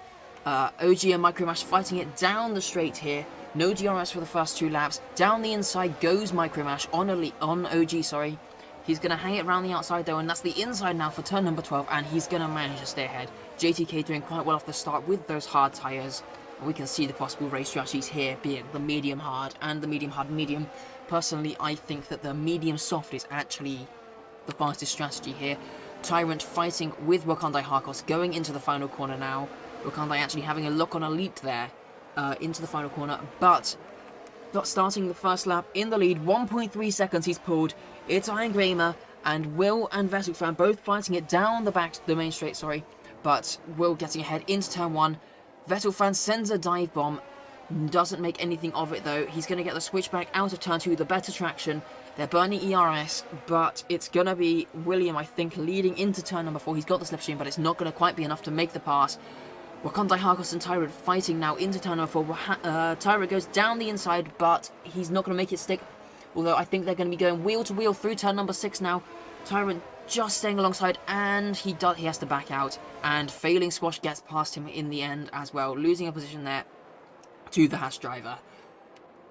OG and Micromash fighting it down the straight here. No DRS for the first 2 laps. Down the inside goes Micromash on OG, sorry. He's going to hang it around the outside though, and that's the inside now for turn number 12, and he's going to manage to stay ahead. JTK doing quite well off the start with those hard tyres. We can see the possible race strategies here being the medium hard and the medium hard medium. Personally, I think that the medium soft is actually the fastest strategy here. Tyrant fighting with Wakandai Harkos going into the final corner now. Wakandai actually having a look on Elite there into the final corner, but not starting the first lap in the lead. 1.3 seconds he's pulled. It's Iron Gamer and Will and Vettel Fan both fighting it down the main straight, sorry. But Will getting ahead into turn 1. Vettel Fan sends a dive bomb. Doesn't make anything of it though. He's going to get the switchback out of turn 2, the better traction. They're burning ERS, but it's going to be William, I think, leading into turn number 4. He's got the slipstream, but it's not going to quite be enough to make the pass. Wakandai Harkos and Tyrant fighting now into turn number 4. Tyrant goes down the inside, but he's not going to make it stick. Although I think they're going to be going wheel to wheel through turn number 6 now. Tyrant just staying alongside, and he has to back out. And Failing Squash gets past him in the end as well, losing a position there to the Haas driver.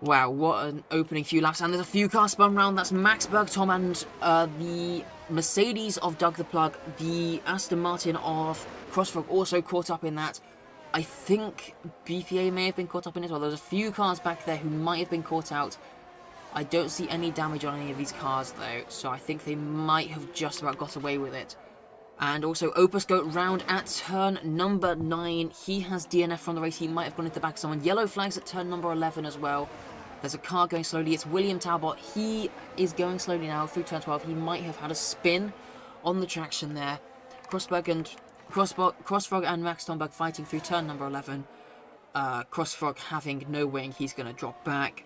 Wow, what an opening few laps, and there's a few cars spun round. That's Max Bergtom and the Mercedes of Doug the Plug, the Aston Martin of Crossfrog also caught up in that. I think BPA may have been caught up in it, well, there's a few cars back there who might have been caught out. I don't see any damage on any of these cars though, so I think they might have just about got away with it. And also Opus Goat round at turn number 9. He has DNF from the race. He might have gone into the back of someone. Yellow flags at turn number 11 as well. There's a car going slowly. It's William Talbot. He is going slowly now through turn 12. He might have had a spin on the traction there. Crossfrog and Max Tomberg fighting through turn number 11. Crossfrog having no wing. He's going to drop back.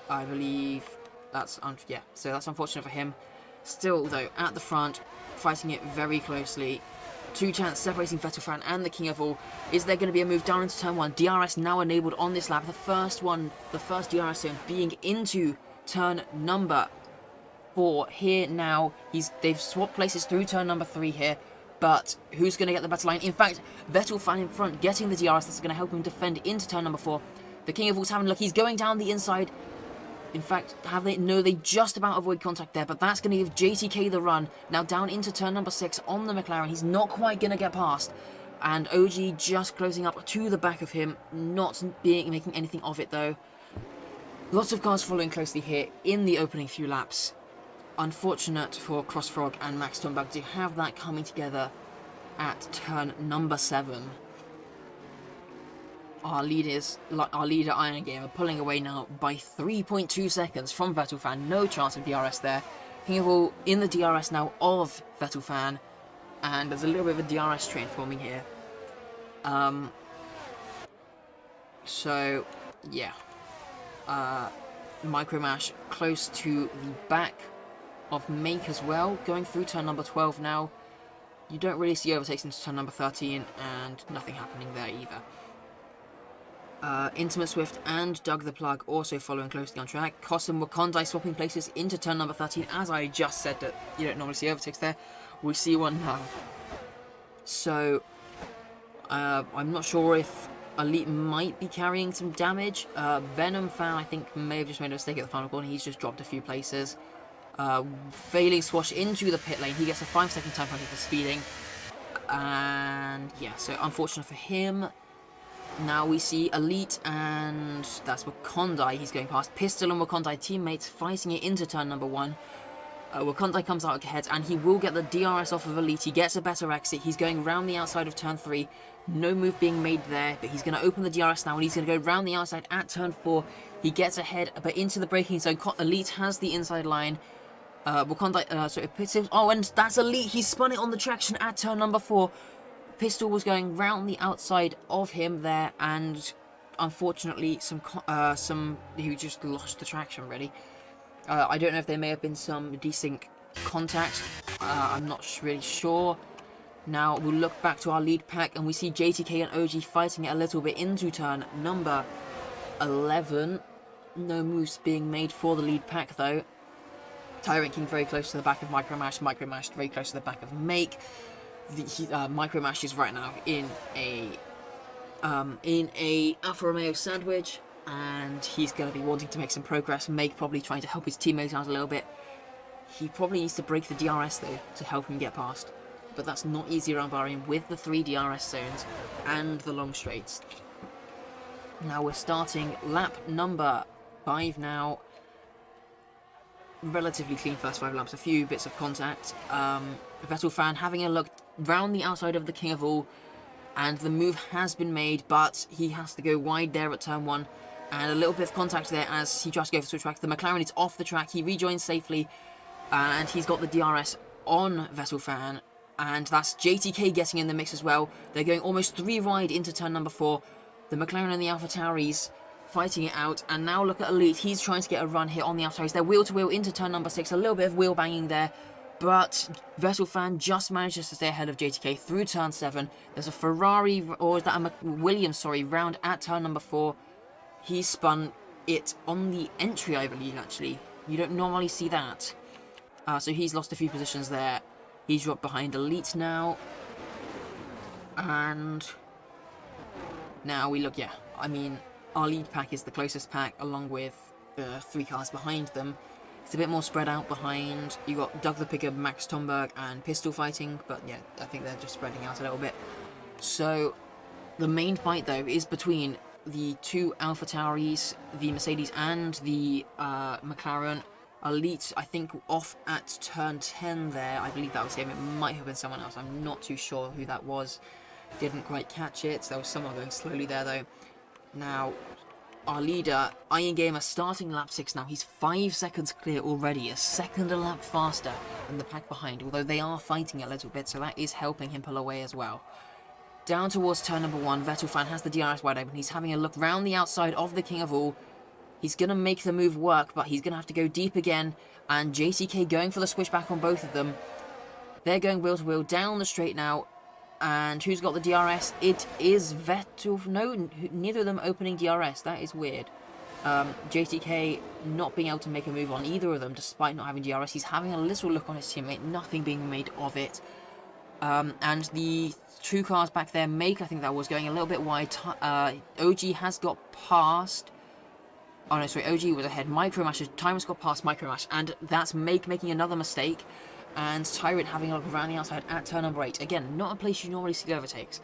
I believe that's... yeah, so that's unfortunate for him. Still, though, at the front, fighting it very closely. 2 chance separating Vettel Fan and the King of All. Is there going to be a move down into turn 1? DRS now enabled on this lap. The first DRS zone being into turn number 4 here now. They've swapped places through turn number 3 here. But who's going to get the better line? In fact, Vettel Fan in front getting the DRS. That's going to help him defend into turn number 4. The King of All's having a look. He's going down the inside. In fact, no, they just about avoid contact there, but that's going to give JTK the run. Now down into turn number 6 on the McLaren. He's not quite going to get past. And OG just closing up to the back of him, not making anything of it though. Lots of cars following closely here in the opening few laps. Unfortunate for Crossfrog and Max Thunberg to have that coming together at turn number 7. Our leader Iron Gamer pulling away now by 3.2 seconds from Vettel Fan. No chance of DRS there. King of All in the DRS now of Vettel Fan. And there's a little bit of a DRS train forming here. So, yeah. Micromash close to the back of Make as well. Going through turn number 12 now. You don't really see overtakes into turn number 13 and nothing happening there either. Intimate Swift and Doug the Plug also following closely on track. Koss and Wakandai swapping places into turn number 13. As I just said that you don't normally see overtakes there, we see one now. So, I'm not sure if Elite might be carrying some damage. Venom Fan, I think, may have just made a mistake at the final corner. He's just dropped a few places. Failing Squash into the pit lane. He gets a 5-second time penalty for speeding. And, yeah, so unfortunate for him. Now we see Elite, and that's Wakondai he's going past. Pistol and Wakondai teammates fighting it into turn number 1. Wakondai comes out ahead, and he will get the DRS off of Elite. He gets a better exit. He's going round the outside of turn 3. No move being made there, but he's going to open the DRS now, and he's going to go round the outside at turn 4. He gets ahead, but into the braking zone. Elite has the inside line. Wakondai, sorry, Pistol. Oh, and that's Elite. He spun it on the traction at turn number 4. Pistol was going round the outside of him there, and unfortunately, he just lost the traction, really. I don't know if there may have been some desync contact. I'm not really sure. Now, we'll look back to our lead pack, and we see JTK and OG fighting it a little bit into turn number 11. No moves being made for the lead pack, though. Tyrant King very close to the back of Micromash. Micromash very close to the back of Make. Micromash is right now in a Alfa Romeo sandwich, and he's going to be wanting to make some progress. Make probably trying to help his teammates out a little bit. He probably needs to break the DRS though to help him get past, but that's not easy around Bahrain with the 3 DRS zones and the long straights. Now we're starting lap number 5 now. Relatively clean first 5 laps, a few bits of contact. Vettel fan having a look round the outside of the King of All, and the move has been made, but he has to go wide there at turn 1, and a little bit of contact there as he tries to go for the track. The McLaren is off the track, he rejoins safely, and he's got the DRS on Vettel fan, and that's JTK getting in the mix as well. They're going almost 3 wide into turn number 4. The McLaren and the AlphaTauris fighting it out, and now look at Elite. He's trying to get a run here on the AlphaTauris. They're wheel to wheel into turn number 6. A little bit of wheel banging there, but Vettel fan just manages to stay ahead of JTK through turn 7. There's a Ferrari, or is that a Williams, sorry, round at turn number 4. He spun it on the entry, I believe, actually. You don't normally see that. So he's lost a few positions there. He's dropped behind Elite now. And now we look, yeah, I mean, our lead pack is the closest pack, along with the 3 cars behind them. It's a bit more spread out behind. You got Doug the Picker, Max Tomberg, and Pistol fighting, but yeah, I think they're just spreading out a little bit. So the main fight, though, is between the 2 AlphaTauris, the Mercedes, and the McLaren. Elite, I think, off at turn 10 there. I believe that was him. It might have been someone else. I'm not too sure who that was. Didn't quite catch it. There was someone going slowly there, though. Now, our leader, Iron Gamer, starting lap 6 now. He's 5 seconds clear already, a second a lap faster than the pack behind, although they are fighting a little bit, so that is helping him pull away as well. Down towards turn number 1, Vettel fan has the DRS wide open. He's having a look round the outside of the King of All. He's going to make the move work, but he's going to have to go deep again, and JTK going for the switchback on both of them. They're going wheel to wheel down the straight now. And who's got the DRS? It is Vettel. No, neither of them opening DRS. That is weird. JTK not being able to make a move on either of them despite not having DRS. He's having a little look on his teammate. Nothing being made of it. And the 2 cars back there, Make, I think that was going a little bit wide. OG has got past. Oh no, sorry, OG was ahead. Micromash, Tyrant's got past Micromash. And that's Make making another mistake. And Tyrant having a look around the outside at turn number 8. Again, not a place you normally see overtakes.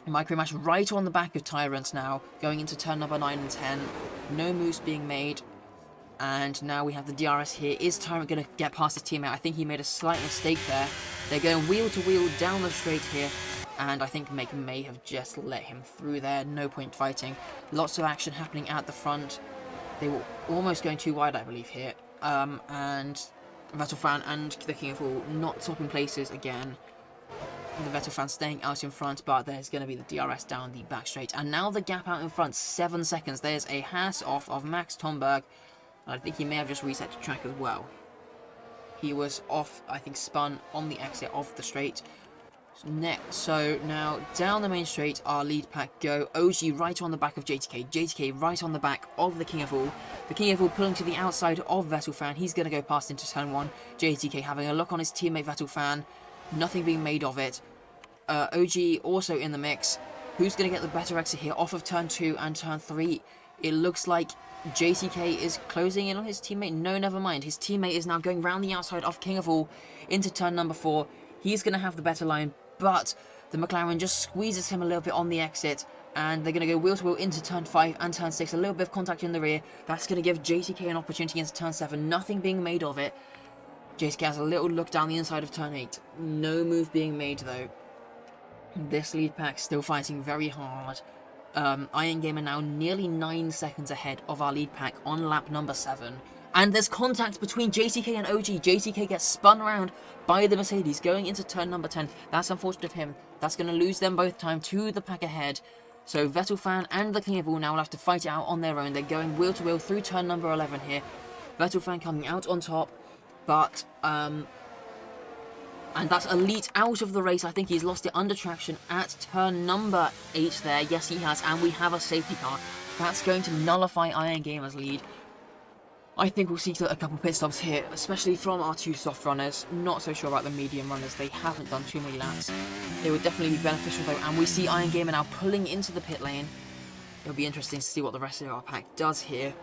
Micromash right on the back of Tyrant now, going into turn number 9 and 10. No moves being made. And now we have the DRS here. Is Tyrant going to get past his teammate? I think he made a slight mistake there. They're going wheel to wheel down the straight here. And I think Make may have just let him through there. No point fighting. Lots of action happening at the front. They were almost going too wide, I believe, here. And Vettel fan and the King of All not swapping places again. The Vettel fan staying out in front, but there's going to be the DRS down the back straight. And now the gap out in front, 7 seconds. There's a Haas off of Max Tomberg. I think he may have just reset the track as well. He was off, I think, spun on the exit of the straight. So now down the main straight, our lead pack go. OG right on the back of JTK. JTK right on the back of the King of All. The King of All pulling to the outside of Vettel fan. He's going to go past into turn 1. JTK having a look on his teammate Vettel fan. Nothing being made of it. OG also in the mix. Who's going to get the better exit here off of turn 2 and turn 3? It looks like JTK is closing in on his teammate. No, never mind. His teammate is now going round the outside of King of All into turn number 4. He's going to have the better line, but the McLaren just squeezes him a little bit on the exit, And they're going to go wheel to wheel into turn 5 and turn 6. A little bit of contact in the rear. That's going to give JTK an opportunity into turn 7. Nothing being made of it. JTK has a little look down the inside of turn 8. No move being made though. This lead pack still fighting very hard. Iron Gamer now nearly 9 seconds ahead of our lead pack on lap number 7. And there's contact between JTK and OG. JTK gets spun around by the Mercedes going into turn number 10. That's unfortunate of him. That's going to lose them both time to the pack ahead. So Vettel fan and the King of All now will have to fight it out on their own. They're going wheel to wheel through turn number 11 here. Vettel fan coming out on top. But, and that's Elite out of the race. I think he's lost it under traction at turn number 8 there. Yes, he has. And we have a safety car. That's going to nullify Iron Gamer's lead. I think we'll see a couple pit stops here, especially from our 2 soft runners. Not so sure about the medium runners. They haven't done too many laps. They would definitely be beneficial though. And we see Iron Gamer now pulling into the pit lane. It'll be interesting to see what the rest of our pack does here.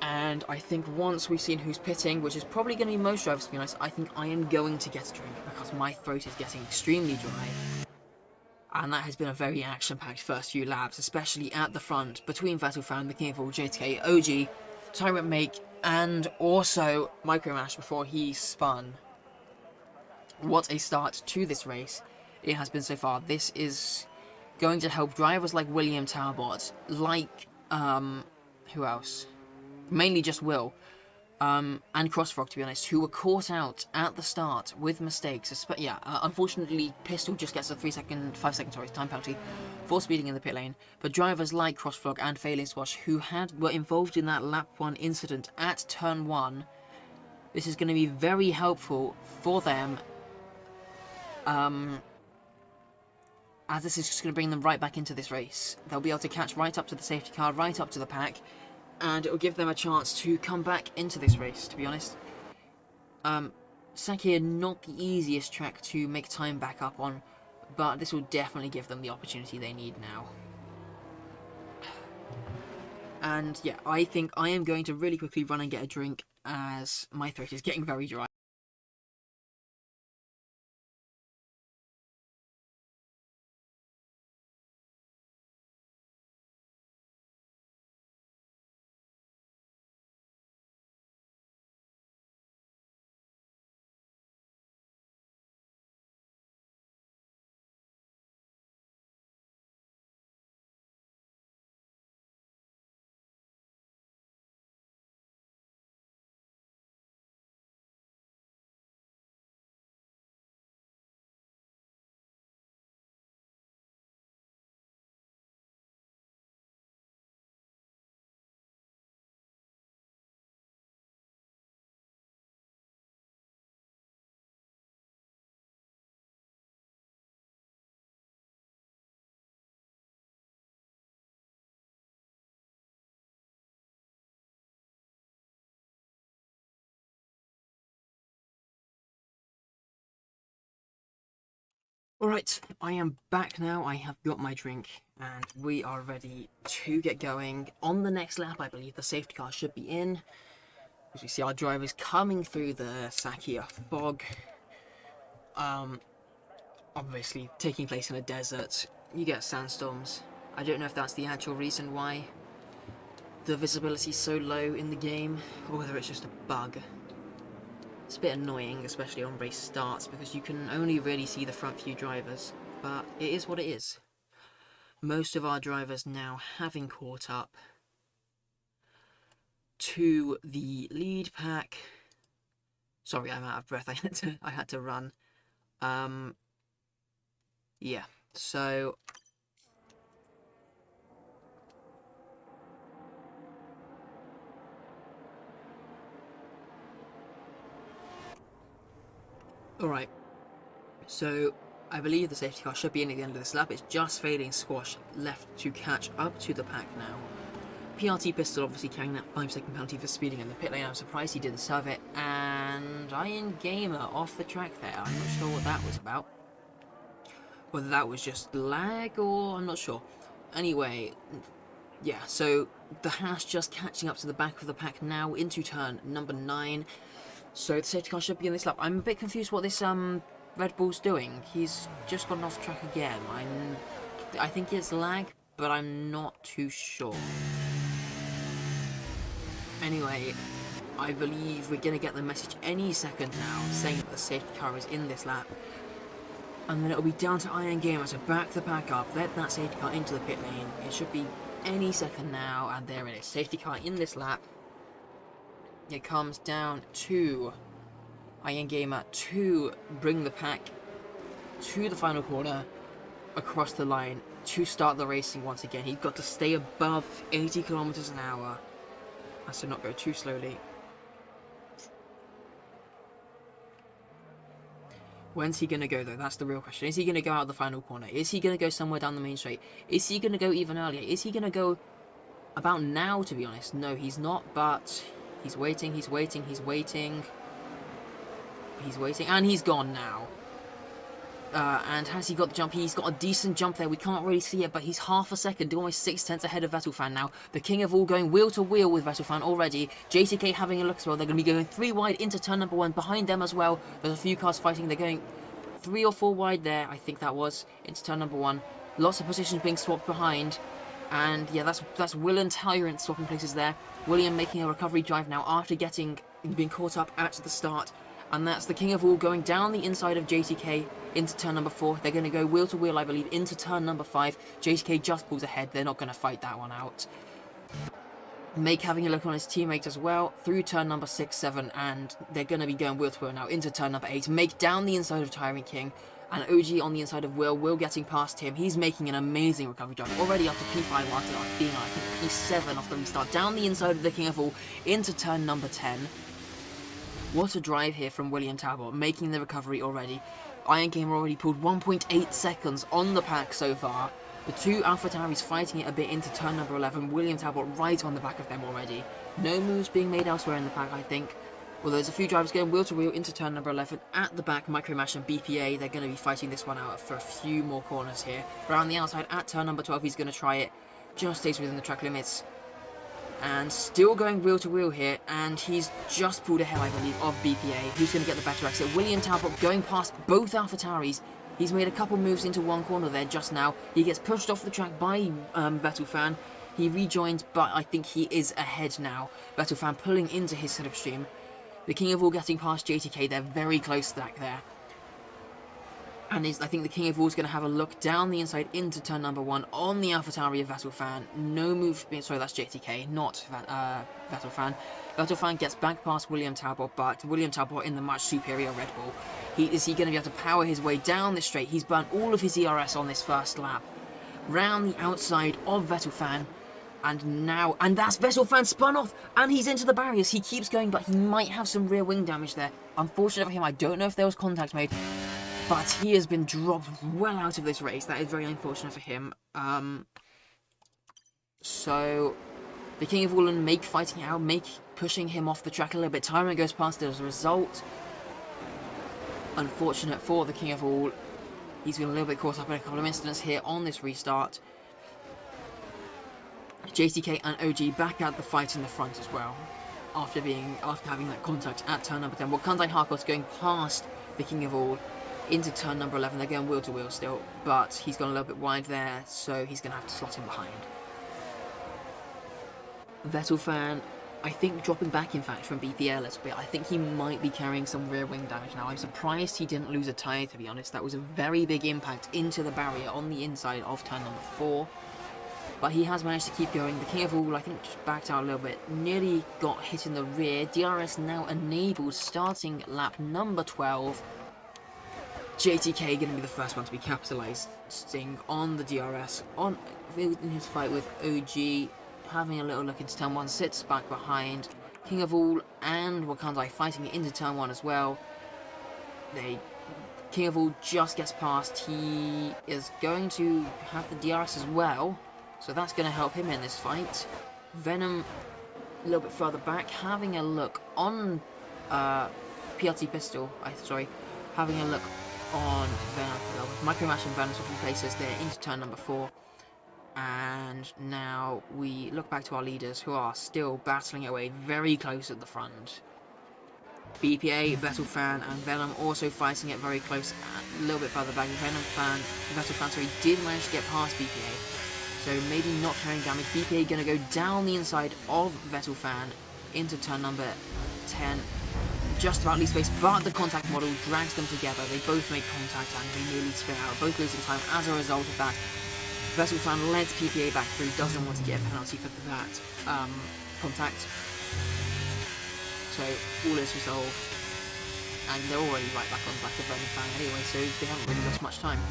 And I think once we've seen who's pitting, which is probably going to be most drivers to be honest, I think I am going to get a drink because my throat is getting extremely dry. And that has been a very action-packed first few laps, especially at the front, between Vettel fan, the King of All, JTK, OG, Tyrant Make, and also Micromash before he spun. What a start to this race it has been so far. This is going to help drivers like William Talbot, like, who else? Mainly just Will, and Crossfrog, to be honest, who were caught out at the start with mistakes. Unfortunately, Pistol just gets a 5 second time penalty for speeding in the pit lane. But drivers like Crossfrog and Failing Swash, who were involved in that lap 1 incident at turn 1, this is going to be very helpful for them. As this is just going to bring them right back into this race. They'll be able to catch right up to the safety car, right up to the pack. And it will give them a chance to come back into this race, to be honest. Sakhir, not the easiest track to make time back up on, but this will definitely give them the opportunity they need now. And yeah, I think I am going to really quickly run and get a drink as my throat is getting very dry. Alright, I am back now. I have got my drink and we are ready to get going. On the next lap, I believe the safety car should be in. As we see our drivers coming through the Sakhir fog. Obviously taking place in a desert. You get sandstorms. I don't know if that's the actual reason why the visibility is so low in the game, or whether it's just a bug. It's a bit annoying, especially on race starts, because you can only really see the front few drivers, but it is what it is. Most of our drivers now having caught up to the lead pack. Sorry, I'm out of breath. I had to run. Yeah. So alright, so I believe the safety car should be in at the end of this lap. It's just Failing Squash left to catch up to the pack now. PRT Pistol obviously carrying that 5 second penalty for speeding in the pit lane. I'm surprised he didn't serve it. And Iron Gamer off the track there. I'm not sure what that was about. Whether that was just lag or I'm not sure. Anyway, yeah, so the Hash just catching up to the back of the pack now into turn number 9. So the safety car should be in this lap. I'm a bit confused what this Red Bull's doing. He's just gone off track again. I think it's lag, but I'm not too sure. Anyway, I believe we're going to get the message any second now saying that the safety car is in this lap. And then it'll be down to Iron Gamer to back the pack up, let that safety car into the pit lane. It should be any second now, and there it is. Safety car in this lap. It comes down to Iron Gamer to bring the pack to the final corner, across the line, to start the racing once again. He's got to stay above 80 kilometers an hour, as to not go too slowly. When's he going to go, though? That's the real question. Is he going to go out the final corner? Is he going to go somewhere down the main straight? Is he going to go even earlier? Is he going to go about now, to be honest? No, he's not, but he's waiting, he's waiting, he's waiting. He's waiting, and he's gone now. And has he got the jump? He's got a decent jump there. We can't really see it, but he's half a second, almost 6/10 ahead of Vettelfan now. The king of all going wheel to wheel with Vettelfan already. JTK having a look as well. They're going to be going 3 wide into turn number 1. Behind them as well, there's a few cars fighting. They're going 3 or 4 wide there, I think that was, into turn number 1. Lots of positions being swapped behind. And yeah, that's Will and Tyrant swapping places there. William making a recovery drive now after being caught up at the start. And that's the king of all going down the inside of JTK into turn number 4. They're going to go wheel to wheel, I believe, into turn number 5. JTK just pulls ahead. They're not going to fight that one out. Make having a look on his teammate as well through turn number 6, 7, and they're going to be going wheel to wheel now into turn number 8. Make down the inside of Tyrant King, and OG on the inside of Will. Will getting past him. He's making an amazing recovery drive already up to P5 after being on, I think, P7 off the restart. Down the inside of the king of all into turn number 10. What a drive here from William Talbot, making the recovery already. Iron Gamer already pulled 1.8 seconds on the pack so far. The 2 AlphaTauris fighting it a bit into turn number 11. William Talbot right on the back of them already. No moves being made elsewhere in the pack, I think. Although there's a few drivers going wheel to wheel into turn number 11. At the back, Micromash and BPA, they're going to be fighting this one out for a few more corners here. Around the outside, at turn number 12, he's going to try it. Just stays within the track limits. And still going wheel to wheel here, and he's just pulled ahead, I believe, of BPA. Who's going to get the better exit? William Talbot going past both AlphaTauris. He's made a couple moves into one corner there just now. He gets pushed off the track by Vettelfan. He rejoined, but I think he is ahead now. Vettelfan pulling into his slipstream. The king of all getting past JTK. They're very close back there. And I think the king of all is going to have a look down the inside into turn number 1 on the AlphaTauri of Vettelfan. No move. Sorry, that's JTK, not Vettelfan. Vettelfan gets back past William Talbot, but William Talbot in the much superior Red Bull. Is he going to be able to power his way down this straight? He's burnt all of his ERS on this first lap. Round the outside of Vettelfan. And that's Vettelfan spun off, and he's into the barriers. He keeps going, but he might have some rear wing damage there. Unfortunately for him, I don't know if there was contact made. But he has been dropped well out of this race. That is very unfortunate for him. So, the King of Woolen make fighting out, pushing him off the track a little bit. Tyrant goes past it as a result. Unfortunate for the King of All. He's been a little bit caught up in a couple of incidents here on this restart. JTK and OG back out the fight in the front as well. After having that contact at turn number 10. Wakandai Harcourt's going past the King of All into turn number 11. They're going wheel to wheel still, but he's gone a little bit wide there, so he's going to have to slot in behind. Vettelfan, I think, dropping back in fact from BPL a little bit. I think he might be carrying some rear wing damage now. I'm surprised he didn't lose a tyre, to be honest. That was a very big impact into the barrier on the inside of turn number 4. But he has managed to keep going. The King of All, I think, just backed out a little bit. Nearly got hit in the rear. DRS now enabled, starting lap number 12. JTK going to be the first one to be capitalising on the DRS in his fight with OG. Having a little look into turn 1, sits back behind. King of All and Wakandai fighting into turn 1 as well. King of All just gets past. He is going to have the DRS as well, so that's going to help him in this fight. Venom a little bit further back, having a look on PLT Pistol. Having a look on Venom. Micromash and Venom swapping places there into turn number 4. And now we look back to our leaders, who are still battling away very close at the front. BPA, Vettel Fan, and Venom also fighting it very close, a little bit further back. Vettel Fan, sorry, did manage to get past BPA, so maybe not carrying damage. BPA going to go down the inside of Vettel Fan into turn number 10. Just about least space, but the contact model drags them together. They both make contact and they nearly spin out, both losing time as a result of that. Vettel Fan lets PPA back through, doesn't want to get a penalty for that contact. So all is resolved, and they're already right back on the back of Vettel Fan anyway, so they haven't really lost much time.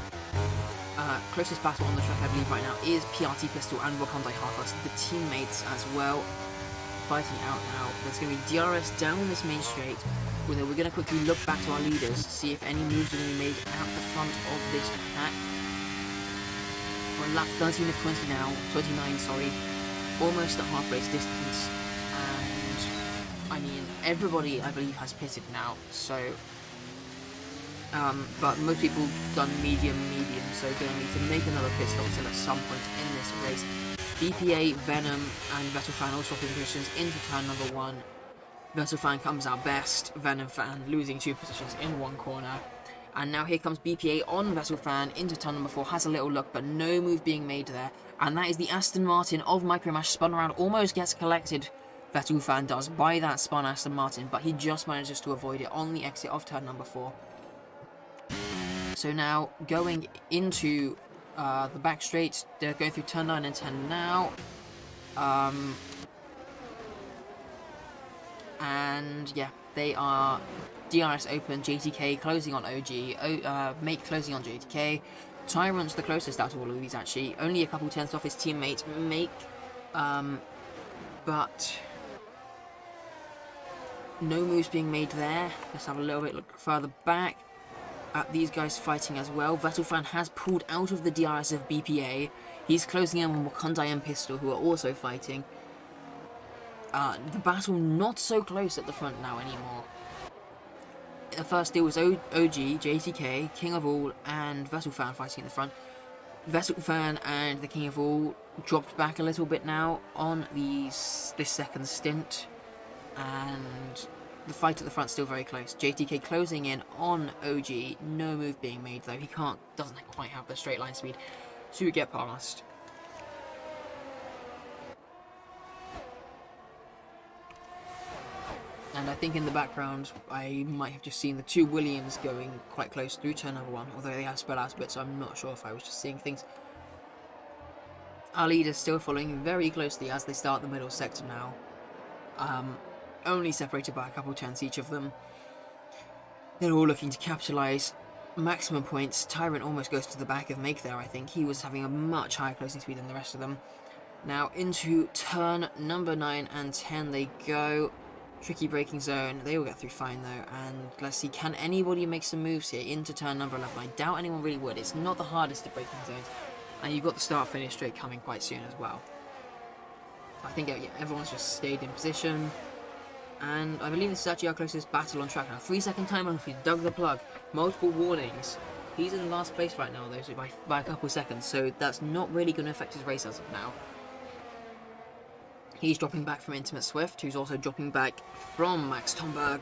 Closest battle on the track, I believe, right now is PRT Pistol and Wakandai Harkless, the teammates as well, fighting out now. There's going to be DRS down this main straight. We're going to quickly look back to our leaders, see if any moves are going to be made out the front of this pack. We're on lap 13 of 20 now, 29, sorry, almost at half race distance, and I mean, everybody, I believe, has pitted now, so, but most people done medium, so going to need to make another pit stop still at some point in this race. BPA, Venom, and Vettel Fan all swapping positions into turn number 1. Vettel Fan comes out best, Venom Fan losing 2 positions in one corner. And now here comes BPA on Vettel Fan into turn number 4, has a little look, but no move being made there. And that is the Aston Martin of Micromash, spun around, almost gets collected, Vettel Fan does, by that spun Aston Martin, but he just manages to avoid it on the exit of turn number 4. So now, going into the back straight, they're going through turn 9 and 10 now. And yeah, they are DRS open, JTK closing on OG, Make closing on JTK. Tyrant's the closest out of all of these actually, only a couple tenths off his teammate Make, but no moves being made there. Let's have a little bit look further back at these guys fighting as well. Vettel Fan has pulled out of the DRS of BPA. He's closing in on Wakandai and Pistol, who are also fighting. The battle not so close at the front now anymore. The first deal was OG, JTK, King of All, and Vettel Fan fighting in the front. Vettel Fan and the King of All dropped back a little bit now on this second stint, and the fight at the front still very close. JTK closing in on OG, no move being made though. He doesn't quite have the straight line speed to get past. And I think in the background, I might have just seen the 2 Williams going quite close through turn number 1, although they have spread out a bit, so I'm not sure if I was just seeing things. Our leaders still following very closely as they start the middle sector now. Only separated by a couple tenths each of them. They're all looking to capitalise maximum points. Tyrant almost goes to the back of Make there, I think. He was having a much higher closing speed than the rest of them. Now into turn number 9 and 10 they go. Tricky braking zone. They all get through fine though. And let's see, can anybody make some moves here into turn number 11? I doubt anyone really would. It's not the hardest of braking zones. And you've got the start-finish straight coming quite soon as well. I think yeah, everyone's just stayed in position. And I believe this is actually our closest battle on track now. 3-second time off, he's dug the plug. Multiple warnings. He's in last place right now though, so by a couple seconds. So that's not really going to affect his race as of now. He's dropping back from Intimate Swift, who's also dropping back from Max Berg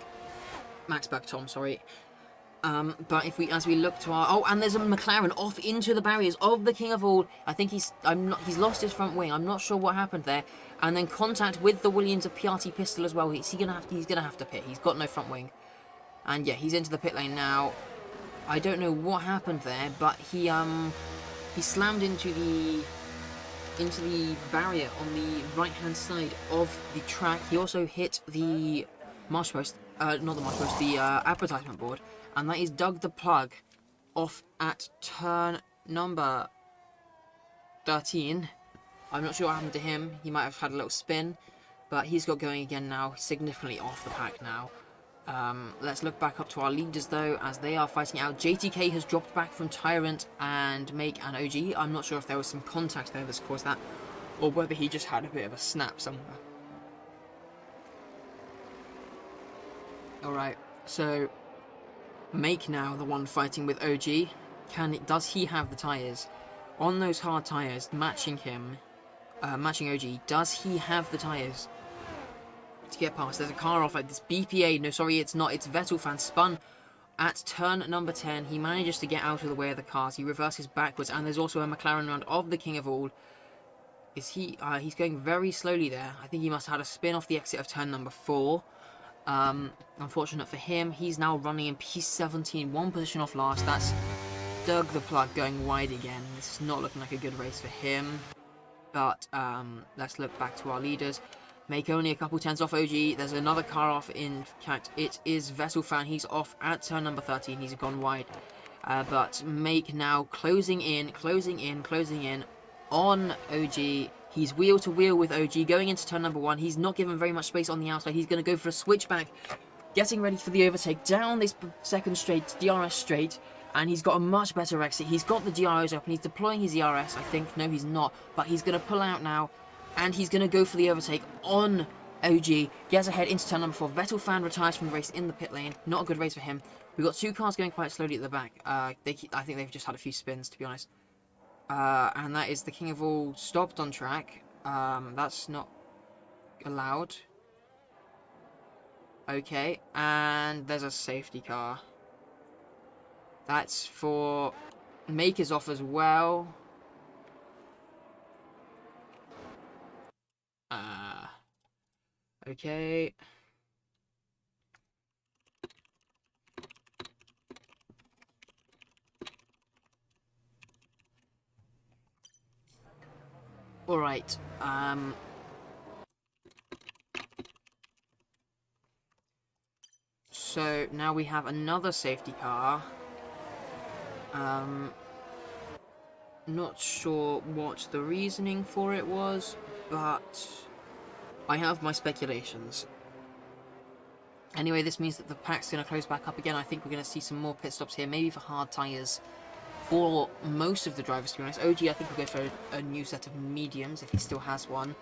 Tom, sorry. But as we look to our... Oh, and there's a McLaren off into the barriers of the King of All. I think he's lost his front wing. I'm not sure what happened there. And then contact with the Williams of PRT Pistol as well. He's gonna have to pit. He's got no front wing. And yeah, he's into the pit lane now. I don't know what happened there, but he slammed into the barrier on the right hand side of the track. He also hit the marsh post, not the marsh post, the advertisement board, and that is dug the plug off at turn number 13. I'm not sure what happened to him. He might have had a little spin, but he's got going again now, significantly off the pack now. Let's look back up to our leaders though, as they are fighting out. JTK has dropped back from Tyrant and Make and OG. I'm not sure if there was some contact there that's caused that, or whether he just had a bit of a snap somewhere. Alright, so Make now the one fighting with OG. Does he have the tyres? On those hard tyres, matching him, matching OG, does he have the tyres? to get past. There's a car off, like this BPA. No, sorry, it's not. It's Vettel fan spun at turn number 10. He manages to get out of the way of the cars. He reverses backwards, and there's also a McLaren round of the king of all. Is he? He's going very slowly there. I think he must have had a spin off the exit of turn number 4. Unfortunate for him. He's now running in P17, 1 position off last. That's Doug the Plug going wide again. This is not looking like a good race for him. But let's look back to our leaders. Make only a couple tenths off OG. There's another car off. In fact, it is Vettel fan. He's off at turn number 13. He's gone wide. But Make now closing in on OG. He's wheel to wheel with OG going into turn number 1. He's not given very much space on the outside. He's going to go for a switchback, getting ready for the overtake down this second straight, DRS straight. And he's got a much better exit. He's got the DRS open. He's deploying his ERS, I think. No, he's not. But he's going to pull out now. And he's going to go for the overtake on OG. Gets ahead into turn number 4. Vettel fan retires from the race in the pit lane. Not a good race for him. We've got 2 cars going quite slowly at the back. I think they've just had a few spins, to be honest. And that is the king of all stopped on track. That's not allowed. Okay. And there's a safety car. That's for Makers off as well. Okay. Alright, so now we have another safety car. Not sure what the reasoning for it was, but I have my speculations. Anyway, this means that the pack's going to close back up again. I think we're going to see some more pit stops here, maybe for hard tyres for most of the drivers, to be honest. OG, I think, will go for a new set of mediums, if he still has one.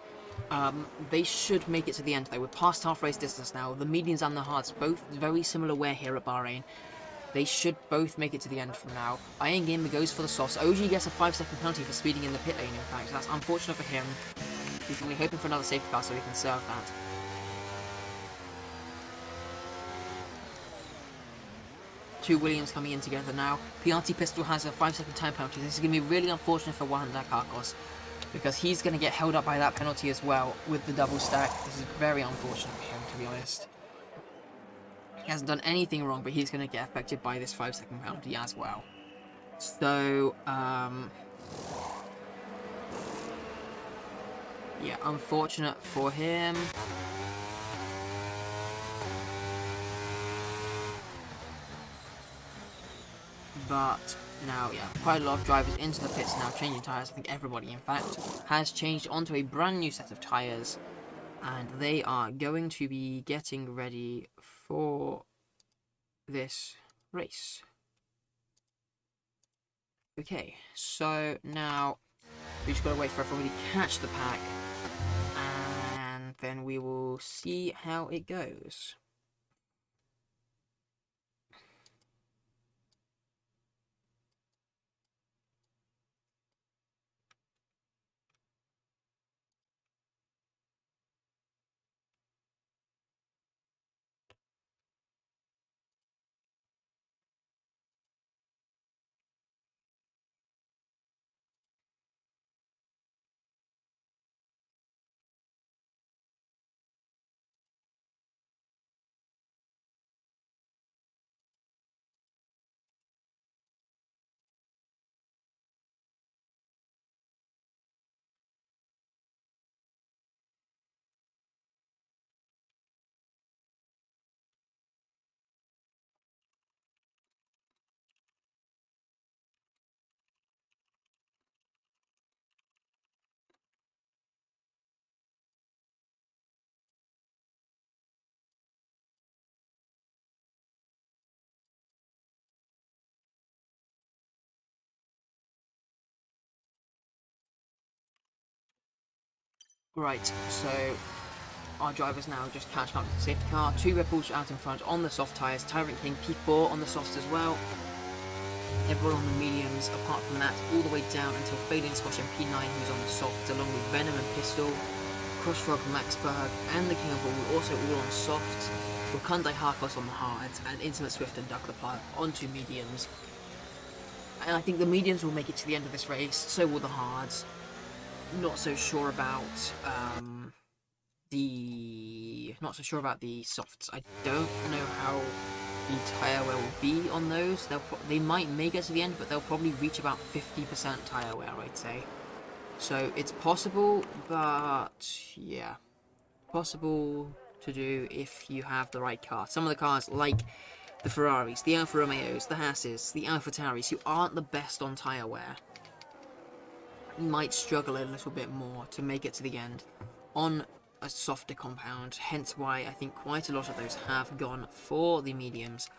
They should make it to the end, though. We're past half race distance now. The mediums and the hards, both very similar wear here at Bahrain. They should both make it to the end from now. Iron Gamer goes for the softs. OG gets a 5-second penalty for speeding in the pit lane, in fact. That's unfortunate for him. He's going to be hoping for another safety car so he can serve that. Two Williams coming in together now. PRT Pistol has a 5-second time penalty. This is going to be really unfortunate for Wanda Karkos, because he's going to get held up by that penalty as well with the double stack. This is very unfortunate for him, to be honest. He hasn't done anything wrong, but he's going to get affected by this 5-second penalty as well. So, yeah, unfortunate for him. But now, yeah, quite a lot of drivers into the pits now, changing tyres. I think everybody, in fact, has changed onto a brand new set of tyres. And they are going to be getting ready for this race. Okay, so now we just got to wait for everybody to catch the pack. And then we will see how it goes. Right, so our drivers now just catching up to the safety car. 2 Red Bulls out in front on the soft tyres. Tyrant King P4 on the softs as well. Everyone on the mediums, apart from that, all the way down until Fading Squash and P9, who's on the softs, along with Venom and Pistol. Crossrock, Maxberg, and the King of All also all on softs, with Kundai Harkos on the hards, and Intimate Swift and Duck the Plug onto mediums. And I think the mediums will make it to the end of this race, so will the hards. Not so sure about the softs. I don't know how the tyre wear will be on those. They might make it to the end, but they'll probably reach about 50% tyre wear, I'd say. So it's possible, but yeah, possible to do if you have the right car. Some of the cars, like the Ferraris, the Alfa Romeos, the Hasses, the AlphaTauris, who aren't the best on tyre wear, might struggle a little bit more to make it to the end on a softer compound, hence why I think quite a lot of those have gone for the mediums.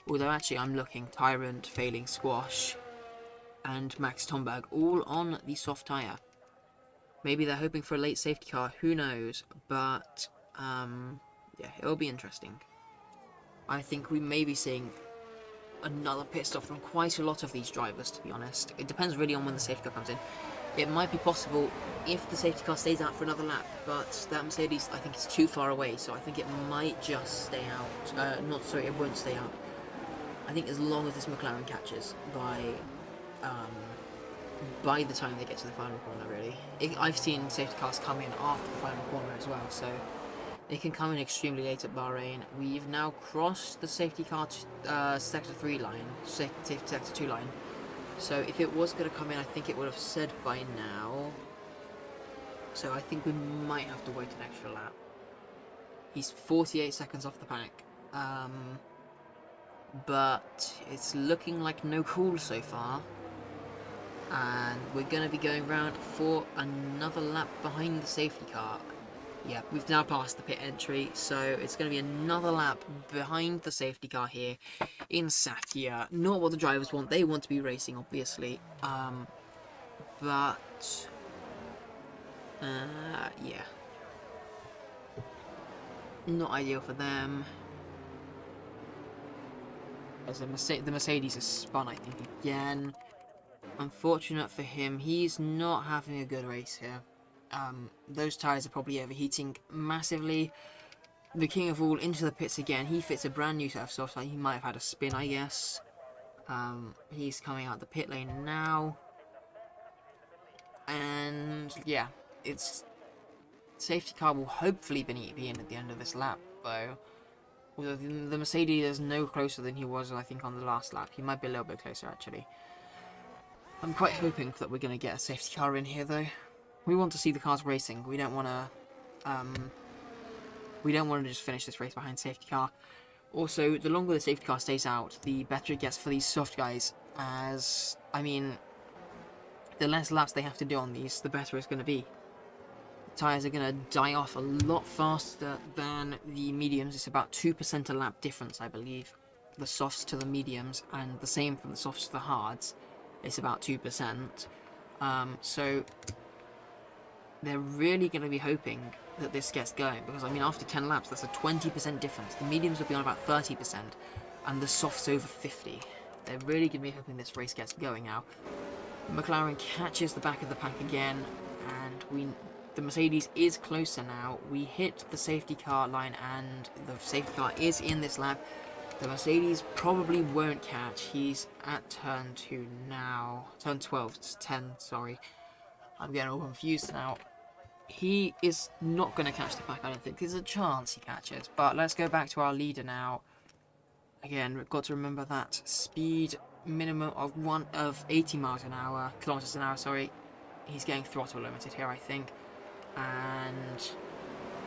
Although actually I'm looking Tyrant, Failing Squash, and Max Tomberg all on the soft tyre. Maybe they're hoping for a late safety car, who knows, but yeah, it'll be interesting. I think we may be seeing another pit stop from quite a lot of these drivers, to be honest. It depends really on when the safety car comes in. It might be possible if the safety car stays out for another lap, but that Mercedes, I think, is too far away, so I think it might just stay out. It won't stay out. I think as long as this McLaren catches by the time they get to the final corner, really. I've seen safety cars come in after the final corner as well, so they can come in extremely late at Bahrain. We've now crossed the safety car sector 3 line, sector 2 line. So if it was going to come in, I think it would have said by now. So I think we might have to wait an extra lap. He's 48 seconds off the pack. But it's looking like no call so far. And we're going to be going round for another lap behind the safety car. Yeah, we've now passed the pit entry, so it's going to be another lap behind the safety car here in Sakhir. Not what the drivers want. They want to be racing, obviously. But yeah. Not ideal for them. As the Mercedes is spun, I think, again. Unfortunate for him, he's not having a good race here. Those tyres are probably overheating massively. The King of All into the pits again. He fits a brand new set of softs. He might have had a spin, I guess. He's coming out the pit lane now. And yeah, it's safety car will hopefully be in at the end of this lap, though. Although the Mercedes is no closer than he was, I think, on the last lap. He might be a little bit closer, actually. I'm quite hoping that we're going to get a safety car in here, though. We want to see the cars racing. We don't want to just finish this race behind safety car. Also, the longer the safety car stays out, the better it gets for these soft guys. As, I mean, the less laps they have to do on these, the better it's going to be. The tyres are going to die off a lot faster than the mediums. It's about 2% a lap difference, I believe. The softs to the mediums, and the same from the softs to the hards. It's about 2%. So they're really going to be hoping that this gets going, because I mean, after 10 laps, that's a 20% difference. The mediums will be on about 30%, and the softs over 50. They're really going to be hoping this race gets going now. McLaren catches the back of the pack again, and the Mercedes is closer now. We hit the safety car line, and the safety car is in this lap. The Mercedes probably won't catch. He's at turn 2 now. Turn 12, it's 10, sorry. I'm getting all confused now. He is not going to catch the pack, I don't think. There's a chance he catches. But let's go back to our leader now. Again, we've got to remember that speed minimum of 80 kilometers an hour, sorry. He's getting throttle limited here, I think. And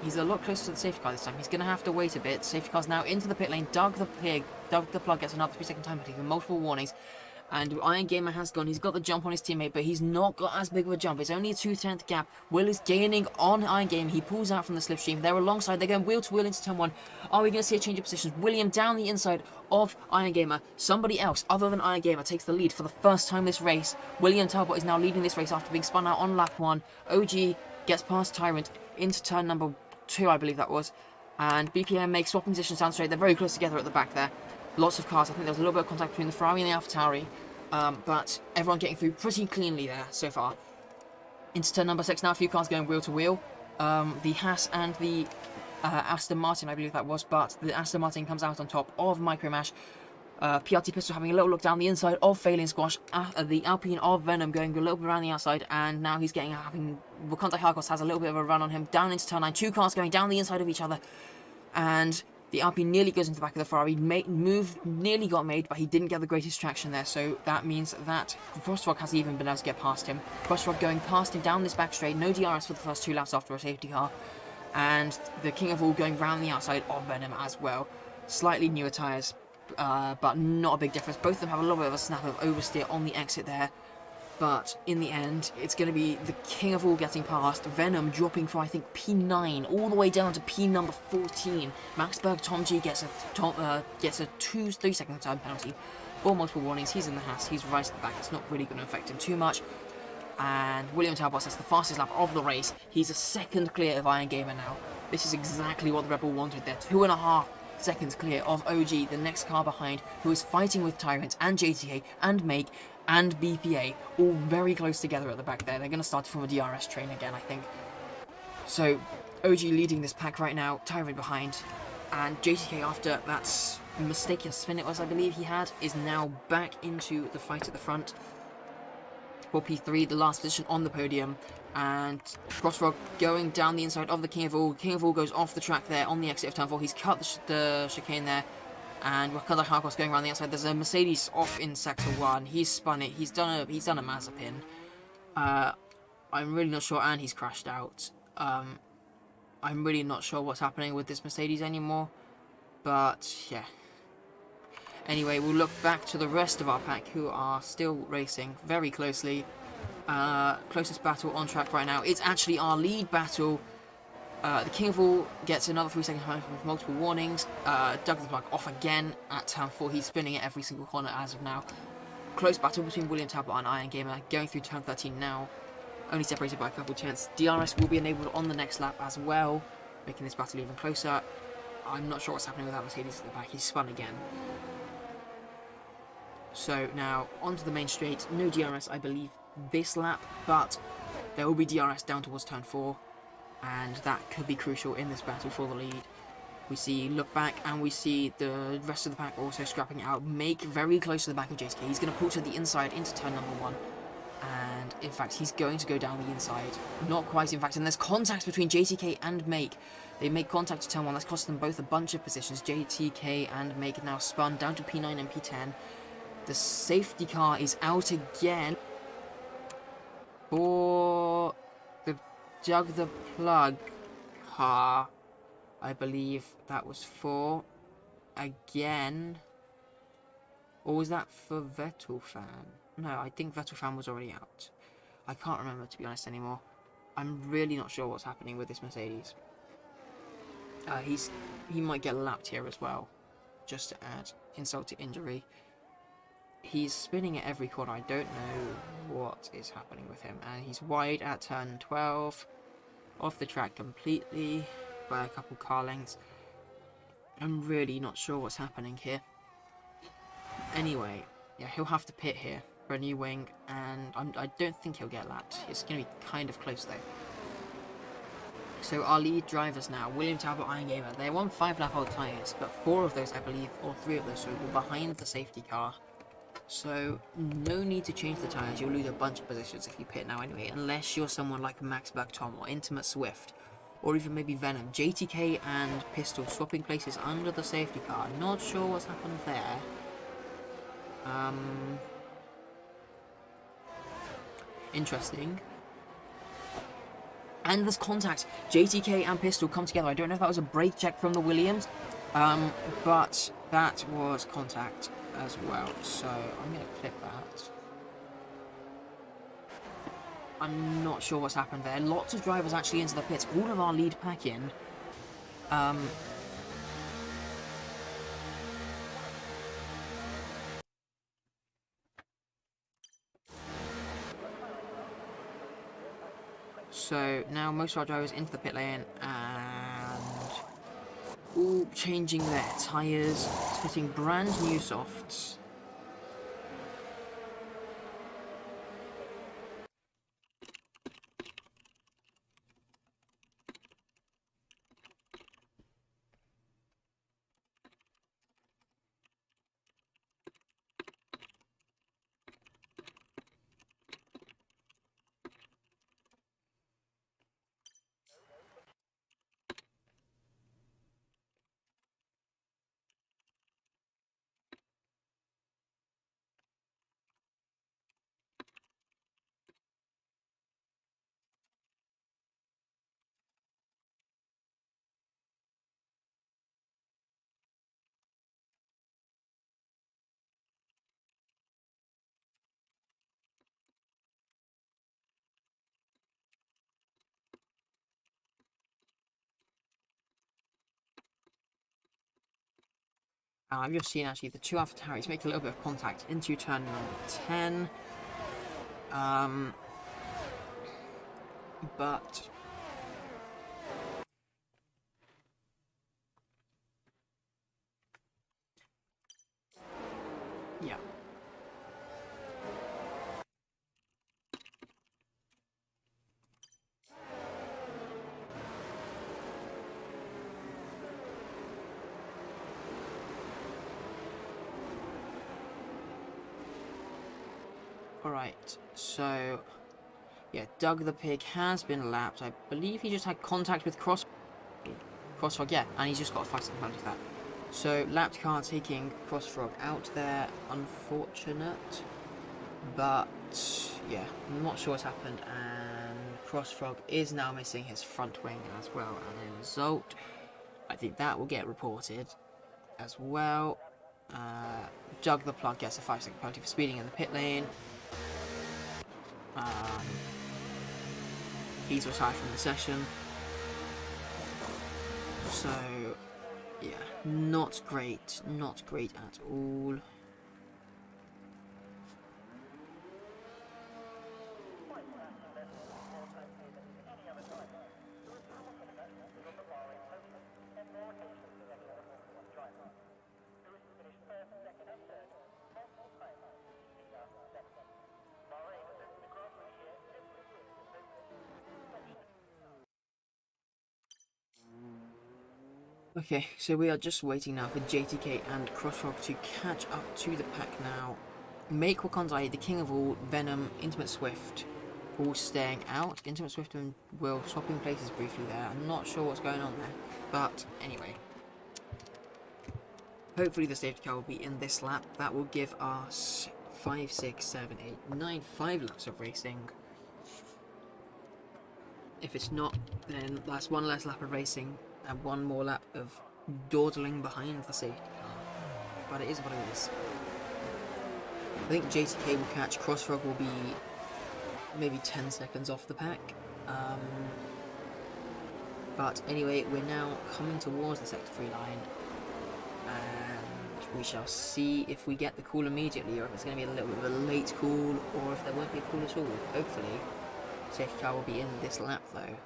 he's a lot closer to the safety car this time. He's going to have to wait a bit. Safety car's now into the pit lane. Doug the Plug gets another 3-second time penalty with multiple warnings. And Iron Gamer has gone. He's got the jump on his teammate, but he's not got as big of a jump. It's only a 2/10 gap. Will is gaining on Iron Gamer. He pulls out from the slipstream. They're alongside. They're going wheel to wheel into turn 1. Are we going to see a change of positions? William down the inside of Iron Gamer. Somebody else other than Iron Gamer takes the lead for the first time this race. William Talbot is now leading this race after being spun out on lap 1. OG gets past Tyrant into turn number 2, I believe that was. And BPM makes swapping positions down straight. They're very close together at the back there. Lots of cars. I think there was a little bit of contact between the Ferrari and the AlphaTauri. But everyone getting through pretty cleanly there so far. Into turn number 6 now, a few cars going wheel to wheel. the Haas and the Aston Martin, I believe that was, but the Aston Martin comes out on top of Micro Mash. PRT Pistol having a little look down the inside of Failing Squash, the Alpine of Venom going a little bit around the outside, and now he's Wakanda Harkos has a little bit of a run on him down into turn 9. Two cars going down the inside of each other, and the Alpine nearly goes into the back of the Ferrari. Move nearly got made, but he didn't get the greatest traction there, so that means that Frostfrog hasn't even been able to get past him. Frostfrog going past him down this back straight, no DRS for the first 2 laps after a safety car, and the King of All going round the outside of Venom as well. Slightly newer tyres, but not a big difference. Both of them have a little bit of a snap of oversteer on the exit there. But in the end, it's going to be the King of All getting past, Venom dropping from, I think, P9 all the way down to P number 14. Max Berg, Tom G gets a 3-second time penalty for multiple warnings. He's in the Haas, he's right at the back, it's not really going to affect him too much. And William Talbot has the fastest lap of the race. He's a second clear of Iron Gamer now. This is exactly what the Red Bull wanted. They're 2.5 seconds clear of OG, the next car behind, who is fighting with Tyrant and JTA and Make and BPA, all very close together at the back there. They're going to start to form a DRS train again, I think. So, OG leading this pack right now, Tyrant behind, and JTK, after that mistaken spin it was, I believe he had, is now back into the fight at the front for P3, the last position on the podium. And Crossrock going down the inside of the King of All. King of All goes off the track there on the exit of turn 4. He's cut the chicane there. And Wakanda Harkos going around the outside. There's a Mercedes off in sector 1. He's spun it. He's done a Mazepin. I'm really not sure, and he's crashed out. I'm really not sure what's happening with this Mercedes anymore. But yeah. Anyway, we'll look back to the rest of our pack, who are still racing very closely. Closest battle on track right now. It's actually our lead battle. The King of All gets another 3-second time with multiple warnings. Doug the Plug off again at turn 4. He's spinning at every single corner as of now. Close battle between William Talbot and Iron Gamer going through turn 13 now. Only separated by a couple of chance. DRS will be enabled on the next lap as well, making this battle even closer. I'm not sure what's happening with that Mercedes at the back. He's spun again. So now onto the main straight. No DRS, I believe, this lap, but there will be DRS down towards turn 4. And that could be crucial in this battle for the lead. We see look back, and we see the rest of the pack also scrapping it out. Make very close to the back of JTK. He's going to pull to the inside into turn number 1. And in fact, he's going to go down the inside. Not quite, in fact. And there's contact between JTK and Make. They make contact to turn 1. That's cost them both a bunch of positions. JTK and Make now spun down to P9 and P10. The safety car is out again for the Jug the Plug car. I believe that was for again. Or was that for Vettel fan? No, I think Vettel fan was already out. I can't remember, to be honest, anymore. I'm really not sure what's happening with this Mercedes. He might get lapped here as well, just to add insult to injury. He's spinning at every corner. I don't know what is happening with him. And he's wide at turn 12. Off the track completely by a couple car lengths. I'm really not sure what's happening here. Anyway, yeah, he'll have to pit here for a new wing. And I don't think he'll get lapped. It's going to be kind of close though. So our lead drivers now, William Talbot, Iron Gamer, they won 5-lap-old tyres. But 4 of those, I believe, or 3 of those, were behind the safety car. So, no need to change the tyres. You'll lose a bunch of positions if you pit now anyway, unless you're someone like Max Black Tom or Intimate Swift, or even maybe Venom. JTK and Pistol swapping places under the safety car. Not sure what's happened there. Interesting. And there's contact. JTK and Pistol come together. I don't know if that was a brake check from the Williams, but that was contact as well, so I'm going to clip that. I'm not sure what's happened there. Lots of drivers actually into the pits. All of our lead pack in. So now most of our drivers into the pit lane and all changing their tyres, fitting brand new softs. I've just seen actually the two AlphaTauris make a little bit of contact into turn number 10. But yeah. Alright, so yeah, Doug the Pig has been lapped. I believe he just had contact with Crossfrog, yeah, and he's just got a 5-second penalty for that. So lapped car taking Crossfrog out there, unfortunate. But yeah, I'm not sure what's happened, and Crossfrog is now missing his front wing as well, and as a result, I think that will get reported as well. Doug the Plug gets a 5-second penalty for speeding in the pit lane. He's retired from the session. So, yeah, not great at all. Okay, so we are just waiting now for JTK and Crossfrog to catch up to the pack now. Make Wakandai, the king of all, Venom, Intimate Swift, all staying out. Intimate Swift and Will swapping places briefly there. I'm not sure what's going on there, but anyway. Hopefully the safety car will be in this lap. That will give us 5, 6, 7, 8, 9, 5 laps of racing. If it's not, then that's one less lap of racing and one more lap of dawdling behind the safety car. But it is what it is. I think JTK will catch, Crossfrog will be maybe 10 seconds off the pack. But anyway, we're now coming towards the Sector 3 line. And we shall see if we get the call immediately, or if it's going to be a little bit of a late call, or if there won't be a call at all. Hopefully, safety car will be in this lap though.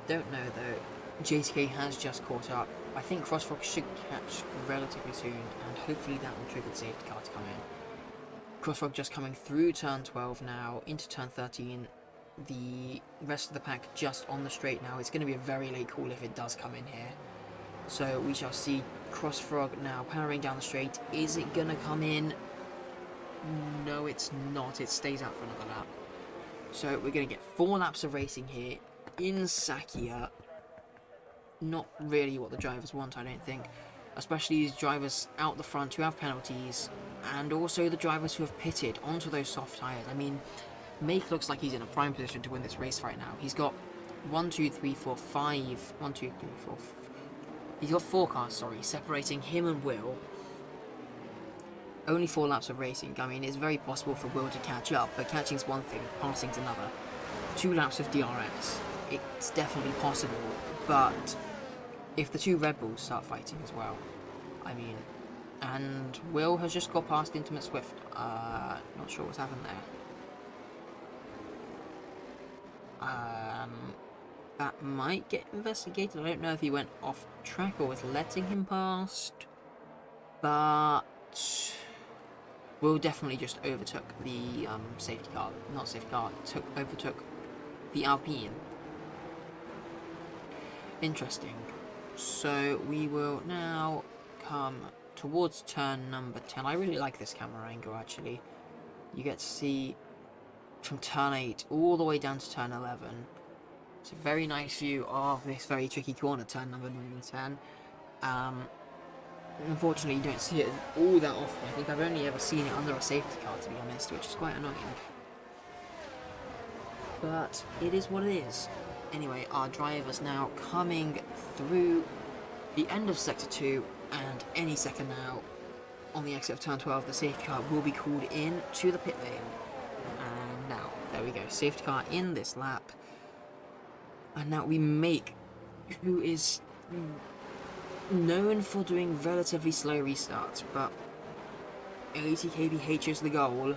Don't know though. JTK has just caught up. I think Crossfrog should catch relatively soon, and hopefully that will trigger the safety car to come in. Crossfrog just coming through turn 12 now, into turn 13. The rest of the pack just on the straight now. It's going to be a very late call if it does come in here. So we shall see. Crossfrog now powering down the straight. Is it going to come in? No, it's not. It stays out for another lap. So we're going to get 4 laps of racing here in Sakia. Not really what the drivers want, I don't think. Especially these drivers out the front who have penalties, and also the drivers who have pitted onto those soft tyres. I mean, Make looks like he's in a prime position to win this race right now. He's got 1, 2, 3, 4, 5. 1, 2, 3, 4. He's got 4 cars, sorry, separating him and Will. Only 4 laps of racing. I mean, it's very possible for Will to catch up, but catching's one thing, passing's another. 2 laps of DRS. It's definitely possible, but if the 2 Red Bulls start fighting as well, I mean, and Will has just got past Intimate Swift. Not sure what's happened there. That might get investigated. I don't know if he went off track or was letting him past, but Will definitely just overtook the safety car. Not safety car. Overtook the Alpine. Interesting. So we will now come towards turn number 10. I really like this camera angle actually. You get to see from turn 8 all the way down to turn 11. It's a very nice view of this very tricky corner, turn number 10. Unfortunately, you don't see it all that often. I think I've only ever seen it under a safety car, to be honest, which is quite annoying. But it is what it is. Anyway, our driver's now coming through the end of Sector 2, and any second now, on the exit of turn 12, the safety car will be called in to the pit lane. And now, there we go, safety car in this lap. And now we make, who is known for doing relatively slow restarts, but 80 kbh is the goal.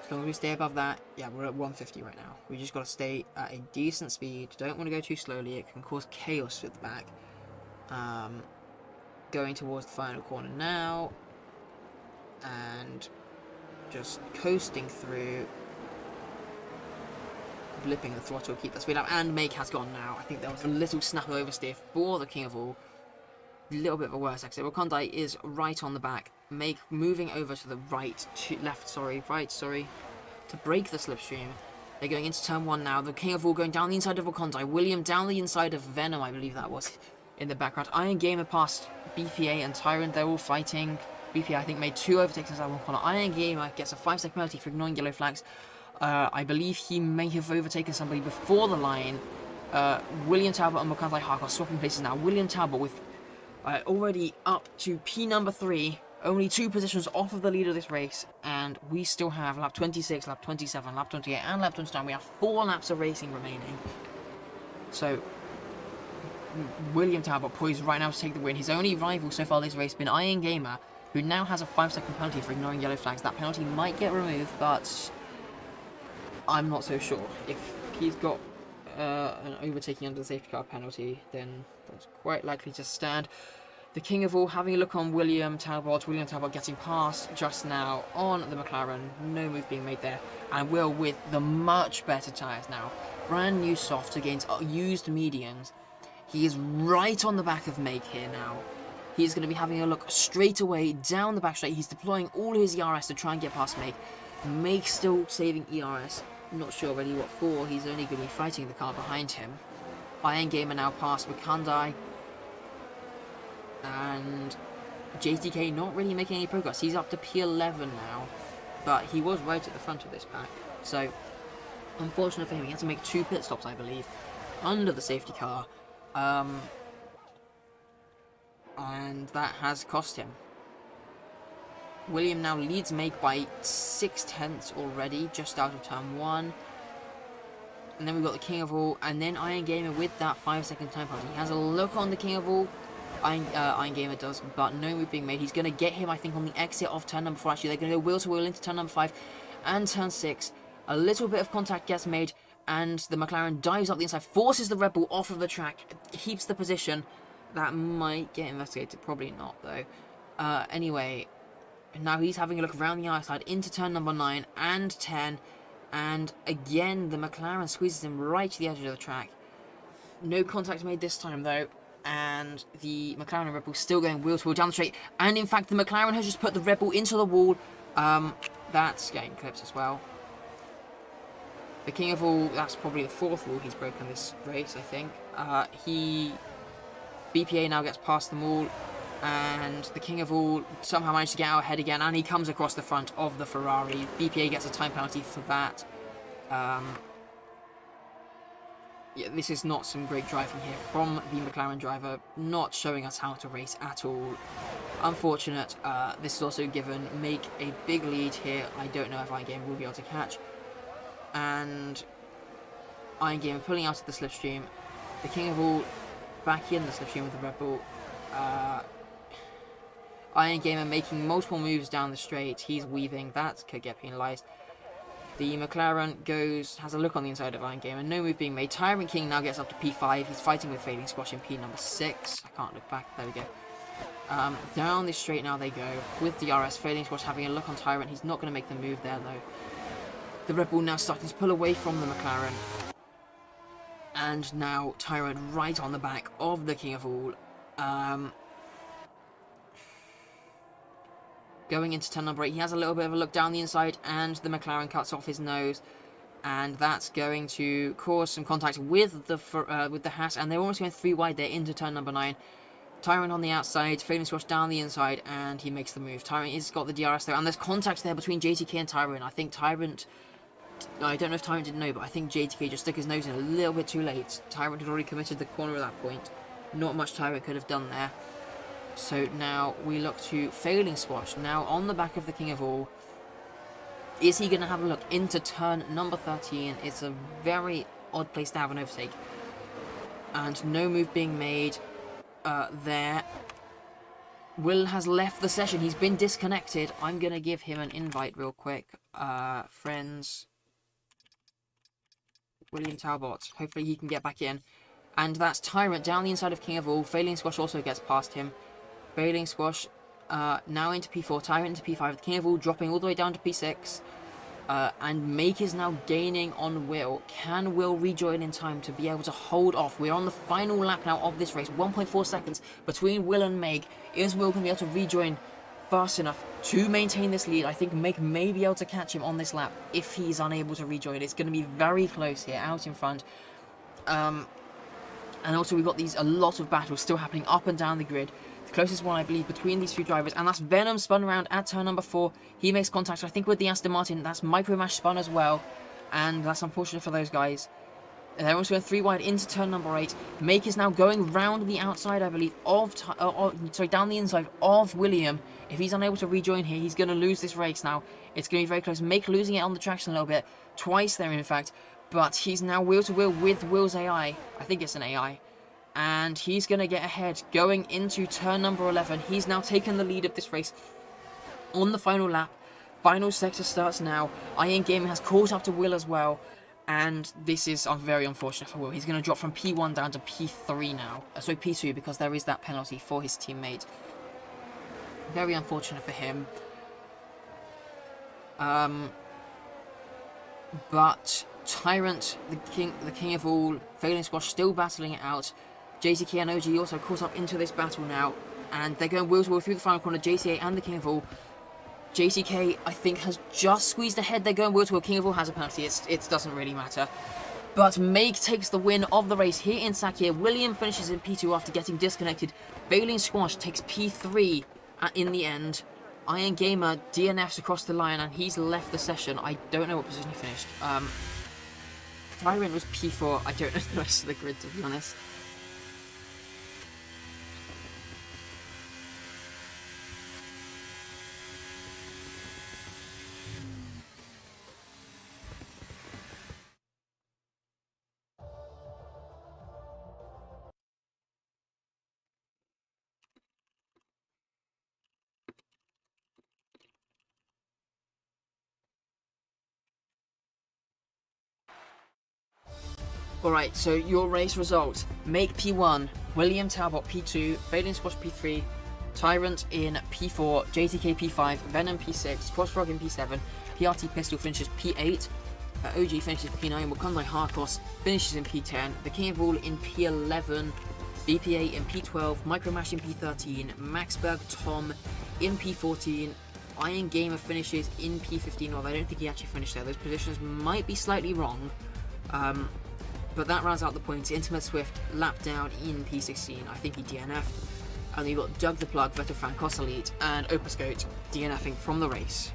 As long as we stay above that, yeah, we're at 150 right now. We just got to stay at a decent speed. Don't want to go too slowly. It can cause chaos at the back. Going towards the final corner now. And just coasting through. Blipping the throttle, keep the speed up. And Make has gone now. I think there was a little snap oversteer for the King of All. A little bit of a worse exit. Wakandai is right on the back. Make moving over to the right, to break the slipstream. They're going into turn 1 now. The King of All going down the inside of Wakandai. William down the inside of Venom, I believe that was, in the background. Iron Gamer past BPA and Tyrant. They're all fighting. BPA, I think, made 2 overtakes inside one corner. Iron Gamer gets a 5-second penalty for ignoring yellow flags. I believe he may have overtaken somebody before the line. William Talbot and Wakandai Hark are swapping places now. William Talbot with already up to P number 3, only 2 positions off of the lead of this race, and we still have lap 26, lap 27, lap 28, and lap 29. We have 4 laps of racing remaining. So, William Talbot poised right now to take the win. His only rival so far this race has been Iron Gamer, who now has a 5-second penalty for ignoring yellow flags. That penalty might get removed, but I'm not so sure. If he's got an overtaking under the safety car penalty, then that's quite likely to stand. The King of All having a look on William Talbot. William Talbot getting past just now on the McLaren. No move being made there. And Will with the much better tyres now. Brand new softs against used mediums. He is right on the back of Make here now. He's going to be having a look straight away down the back straight. He's deploying all his ERS to try and get past Make. Make still saving ERS. Not sure really what for. He's only going to be fighting the car behind him. Iron Gamer now past Wakandai. And JTK not really making any progress. He's up to P11 now. But he was right at the front of this pack. So, unfortunate for him. He had to make 2 pit stops, I believe, under the safety car. And that has cost him. William now leads Make by 6/10 already, just out of turn 1. And then we've got the King of All, and then Iron Gamer with that 5-second time penalty. He has a look on the King of All. Iron Gamer does, but no move being made. He's going to get him, I think, on the exit of turn number 4. Actually, they're going to go wheel to wheel into turn number 5 and turn 6. A little bit of contact gets made, and the McLaren dives up the inside, forces the Red Bull off of the track, keeps the position. That might get investigated. Probably not, though. Anyway, now he's having a look around the outside into turn number 9 and 10. And again, the McLaren squeezes him right to the edge of the track. No contact made this time, though. And the McLaren Red Bull still going wheel to wheel down the straight. And in fact, the McLaren has just put the Red Bull into the wall. That's getting clipped as well. The King of All, that's probably the 4th wall he's broken this race, I think. BPA now gets past them all. And the King of All somehow managed to get out ahead again. And he comes across the front of the Ferrari. BPA gets a time penalty for that. Yeah, this is not some great driving here from the McLaren driver, not showing us how to race at all. Unfortunate. This is also given Make a big lead here. I don't know if Iron Gamer will be able to catch. And Iron Gamer pulling out of the slipstream. The King of All back in the slipstream with the Red Bull. Iron Gamer making multiple moves down the straight. He's weaving. That could get penalised. The McLaren has a look on the inside of Iron Gamer. No move being made. Tyrant King now gets up to P5. He's fighting with Fading Squash in P number 6. I can't look back. There we go. Down this straight now they go. With DRS, Fading Squash having a look on Tyrant. He's not going to make the move there, though. The Red Bull now starting to pull away from the McLaren. And now Tyrant right on the back of the King of All. Going into turn number 8, he has a little bit of a look down the inside, and the McLaren cuts off his nose, and that's going to cause some contact with the Haas, and they're almost going 3 wide there into turn number 9. Tyrant on the outside, Fading Squash down the inside, and he makes the move. Tyrant has got the DRS there, and there's contact there between JTK and Tyrant. I think Tyrant, I don't know if Tyrant didn't know, but I think JTK just stuck his nose in a little bit too late. Tyrant had already committed the corner at that point. Not much Tyrant could have done there. So now we look to Failing Squash. Now on the back of the King of All. Is he going to have a look into turn number 13? It's a very odd place to have an overtake. And no move being made there. Will has left the session. He's been disconnected. I'm going to give him an invite real quick. Friends. William Talbot. Hopefully he can get back in. And that's Tyrant down the inside of King of All. Failing Squash also gets past him. Failing Squash now into P4. Tyrant into P5. The King of All dropping all the way down to P6. And Make is now gaining on Will. Can Will rejoin in time to be able to hold off? We're on the final lap now of this race. 1.4 seconds between Will and Make. Is Will going to be able to rejoin fast enough to maintain this lead? I think Make may be able to catch him on this lap if he's unable to rejoin. It's going to be very close here, out in front. And also we've got a lot of battles still happening up and down the grid. The closest one, I believe, between these two drivers, and that's Venom spun around at turn number 4. He makes contact, I think, with the Aston Martin. That's Micromash spun as well, and that's unfortunate for those guys. They're also going 3 wide into turn number 8. Make is now going round the outside, I believe, down the inside of William. If he's unable to rejoin here, he's going to lose this race now. It's going to be very close. Make losing it on the traction a little bit, twice there, in fact, but he's now wheel to wheel with Will's AI. I think it's an AI. And he's going to get ahead going into turn number 11. He's now taken the lead of this race on the final lap. Final sector starts now. Iron Gaming has caught up to Will as well. And this is very unfortunate for Will. He's going to drop from P1 down to P3 now. Sorry, P2, because there is that penalty for his teammate. Very unfortunate for him. But Tyrant, the king of all, Failing Squash still battling it out. JCK and OG also caught up into this battle now, and they're going wheel to wheel through the final corner. JCA and the King of All. JCK, I think, has just squeezed ahead. They're going wheel to wheel. King of All has a penalty. It doesn't really matter. But Make takes the win of the race here in Sakhir. William finishes in P2 after getting disconnected. Failing Squash takes P3 in the end. Iron Gamer DNFs across the line, and he's left the session. I don't know what position he finished. Tyrant was P4. I don't know the rest of the grid, to be honest. Alright, so your race results. Make P1, William Talbot P2, Failing Squash P3, Tyrant in P4, JTK P5, Venom P6, Crossfrog in P7, PRT Pistol finishes P8, OG finishes P9, Wakandai Harkos finishes in P10, the King of All in P11, BPA in P12, Micromash in P13, Maxberg Tom in P14, Iron Gamer finishes in P15, although I don't think he actually finished there. Those positions might be slightly wrong. But that rounds out the points. Intimate Swift lap down in P16. I think he DNF'd. And then you've got Doug the Plug, Vetter Fan, Elite, and Opus Goat DNFing from the race.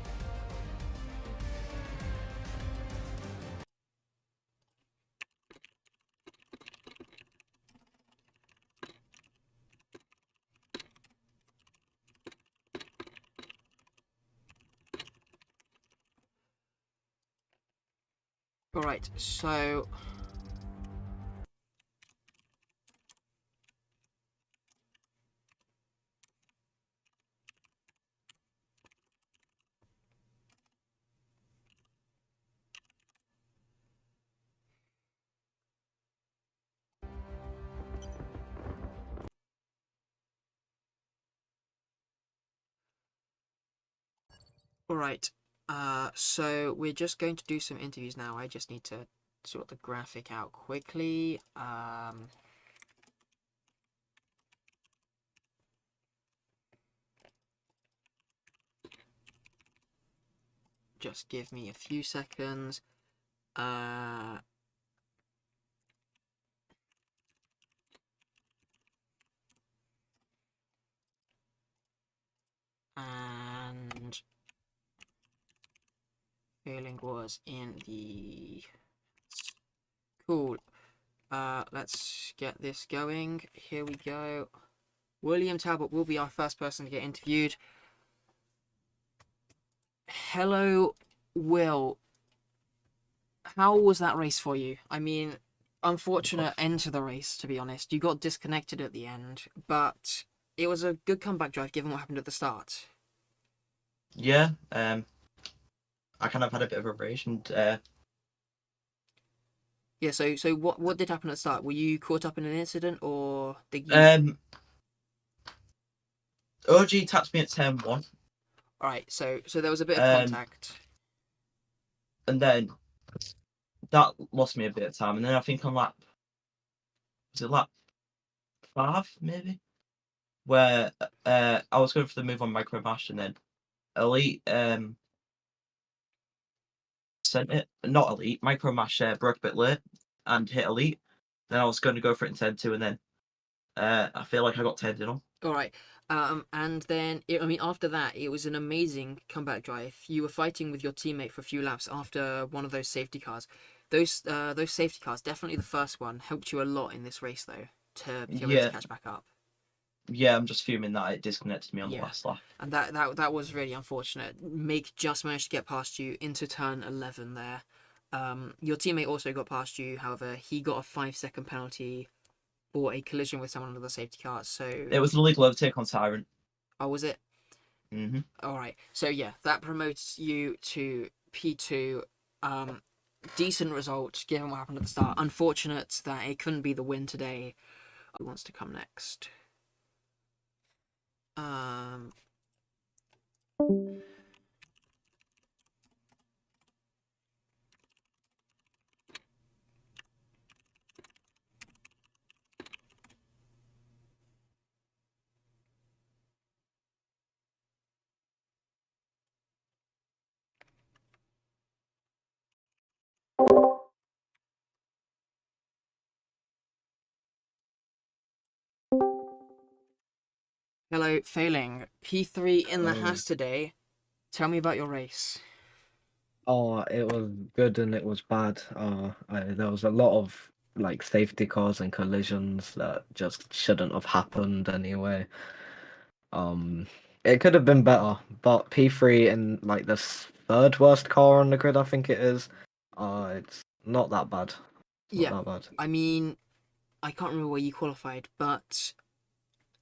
Alright, so Alright, so we're just going to do some interviews now. I just need to sort the graphic out quickly. Just give me a few seconds. And feeling was in the cool. Let's get this going. Here we go. William Talbot will be our first person to get interviewed. Hello, Will. How was that race for you? I mean, unfortunate end to the race, to be honest. You got disconnected at the end, but it was a good comeback drive given what happened at the start. Yeah, I kind of had a bit of a rage, and Yeah, so what did happen at the start? Were you caught up in an incident, or did you? OG tapped me at turn 1, All right, so there was a bit of um, contact. and then that lost me a bit of time, and then I think on lap 5 maybe, where I was going for the move on micro mash, and then Elite sent it, not Elite, micro mash broke a bit late and hit Elite. Then I was going to go for it in turn 2, and then I feel like I got turned in on. All right. And then, I mean, after that, it was an amazing comeback drive. You were fighting with your teammate for a few laps after one of those safety cars. Those safety cars, definitely the first one, helped you a lot in this race, though, to be able to Yeah, catch back up. yeah, I'm just fuming that it disconnected me on the Yeah, last lap. and that was really unfortunate. Make just managed to get past you into turn 11 there. Your teammate also got past you. However, he got a 5-second penalty for a collision with someone under the safety car. So, It was an illegal overtake on Tyrant. oh, was it? Mm-hmm. All right. So yeah, that promotes you to P2. Decent result given what happened at the start. Unfortunate that it couldn't be the win today. Who wants to come next? Um. Hello, failing P3 in the Oh, Haas today. Tell me about your race. it was good and it was bad. There was a lot of like safety cars and collisions that just shouldn't have happened anyway. Um, it could have been better, but P3 in like the third worst car on the grid, I think it is. It's not that bad. Not Yeah, that bad. I mean, I can't remember where you qualified, but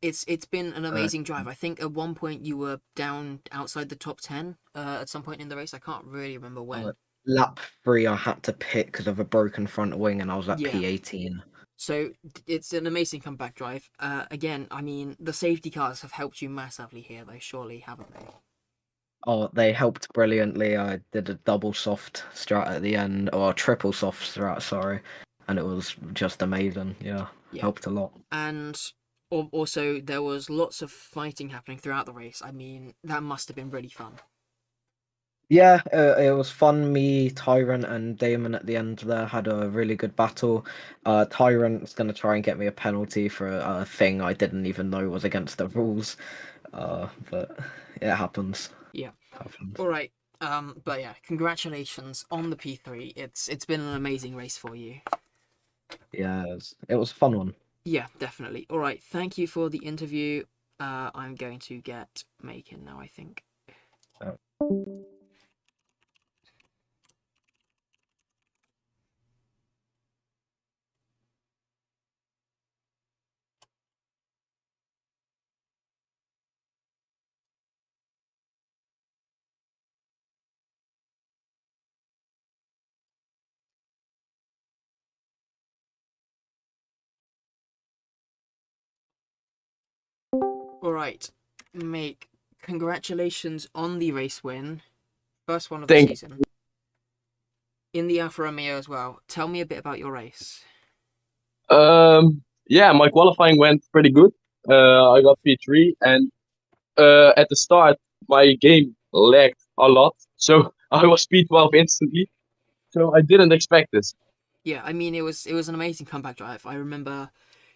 it's been an Uh, amazing drive. I think at one point you were down outside the top 10 at some point in the race. I can't really remember uh, when. lap 3, I had to pit because of a broken front wing, and I was at Yeah. P18. So it's an amazing comeback drive. Again, I mean, the safety cars have helped you massively here, though, surely, haven't they? Oh, they helped brilliantly. I did a double soft strat at the end, or a triple soft strat, sorry, and it was just amazing. Yeah, Yeah. helped a lot. And also, there was lots of fighting happening throughout the race. I mean, that must have been really fun. Yeah, it was fun. Me, Tyrant, and Damon at the end there had a really good battle. Tyrant's gonna try and get me a penalty for a thing I didn't even know was against the rules. But it happens. Yeah. Happens. All right. But yeah, congratulations on the P3. It's been an amazing race for you. Yeah, it was a fun one. Yeah, definitely. All right. Thank you for the interview. I'm going to get Macon now, I think. Uh, All right, Make. Congratulations on the race win. First one of the Thank season. In the Alfa Romeo as well. Tell me a bit about your race. Yeah, my qualifying went pretty good. I got P3, and at the start, my game lagged a lot, so I was P12 instantly. So I didn't expect this. Yeah, I mean it was an amazing comeback drive. I remember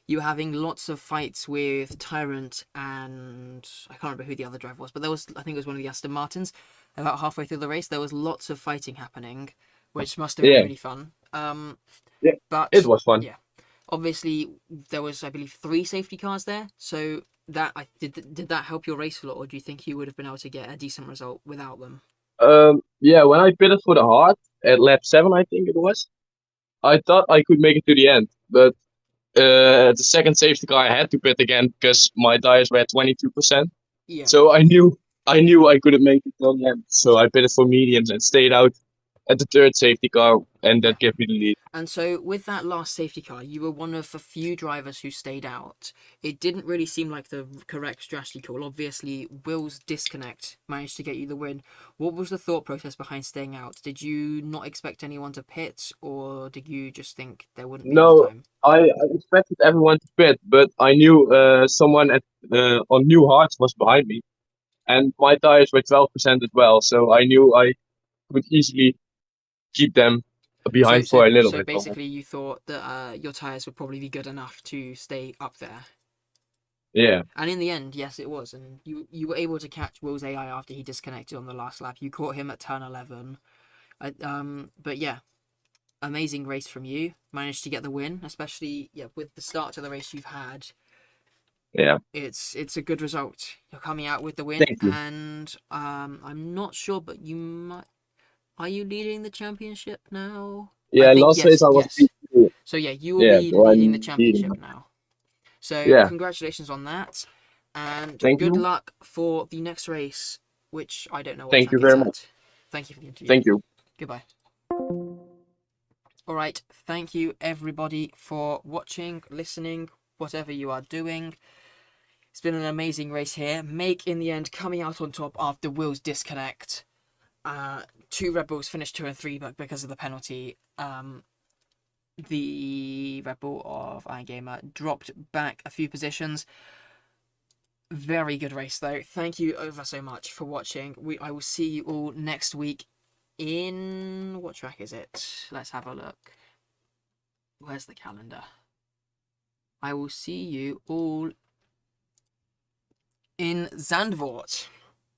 you having lots of fights with Tyrant and I can't remember who the other driver was, but there was I think it was one of the Aston Martins. About halfway through the race, there was lots of fighting happening, which must have been Yeah, really fun. yeah, it But was fun. yeah, obviously there was I believe 3 safety cars there, so that I did that help your race a lot, or do you think you would have been able to get a decent result without them? Yeah, when I pitted for the hard at lap 7, I think it was, I thought I could make it to the end, but the second safety car I had to pit again because my tires were at 22%. Yeah. So I knew I couldn't make it till the end. So I pitted for mediums and stayed out at the third safety car, and that gave me the lead. And so, with that last safety car, you were one of a few drivers who stayed out. It didn't really seem like the correct strategy call. Obviously, Will's disconnect managed to get you the win. What was the thought process behind staying out? Did you not expect anyone to pit, or did you just think there wouldn't be enough No, time? I expected everyone to pit, but I knew someone on New Hearts was behind me, and my tires were 12% as well. So I knew I could easily keep them So, behind so, for a little so bit longer. basically, you thought that your tires would probably be good enough to stay up there. Yeah, And in the end, yes, it was. And you were able to catch Will's AI after he disconnected on the last lap. You caught him at turn 11. But yeah, amazing race from you. Managed to get the win, especially with the start to the race you've had. yeah. It's a good result. You're coming out with the win, Thank you. and I'm not sure, but you might. Are you leading the championship now? I Yeah, think last race I was yes. P2. So yeah, you will Yeah, be so leading the I'm leading championship now. now. So Yeah, congratulations on that, and thank good you. luck for the next race, which I don't know what Thank you track it's very much. at. Thank you for the interview. Thank you. Goodbye. All right, thank you everybody for watching, listening, whatever you are doing. It's been an amazing race here. Make in the end coming out on top after Will's disconnect. Two Red Bulls finished 2 and 3, but because of the penalty, the Red Bull of Iron Gamer dropped back a few positions. Very good race though. Thank you over so much for watching. I will see you all next week in... what track is it? Let's have a look. Where's the calendar? I will see you all in Zandvoort.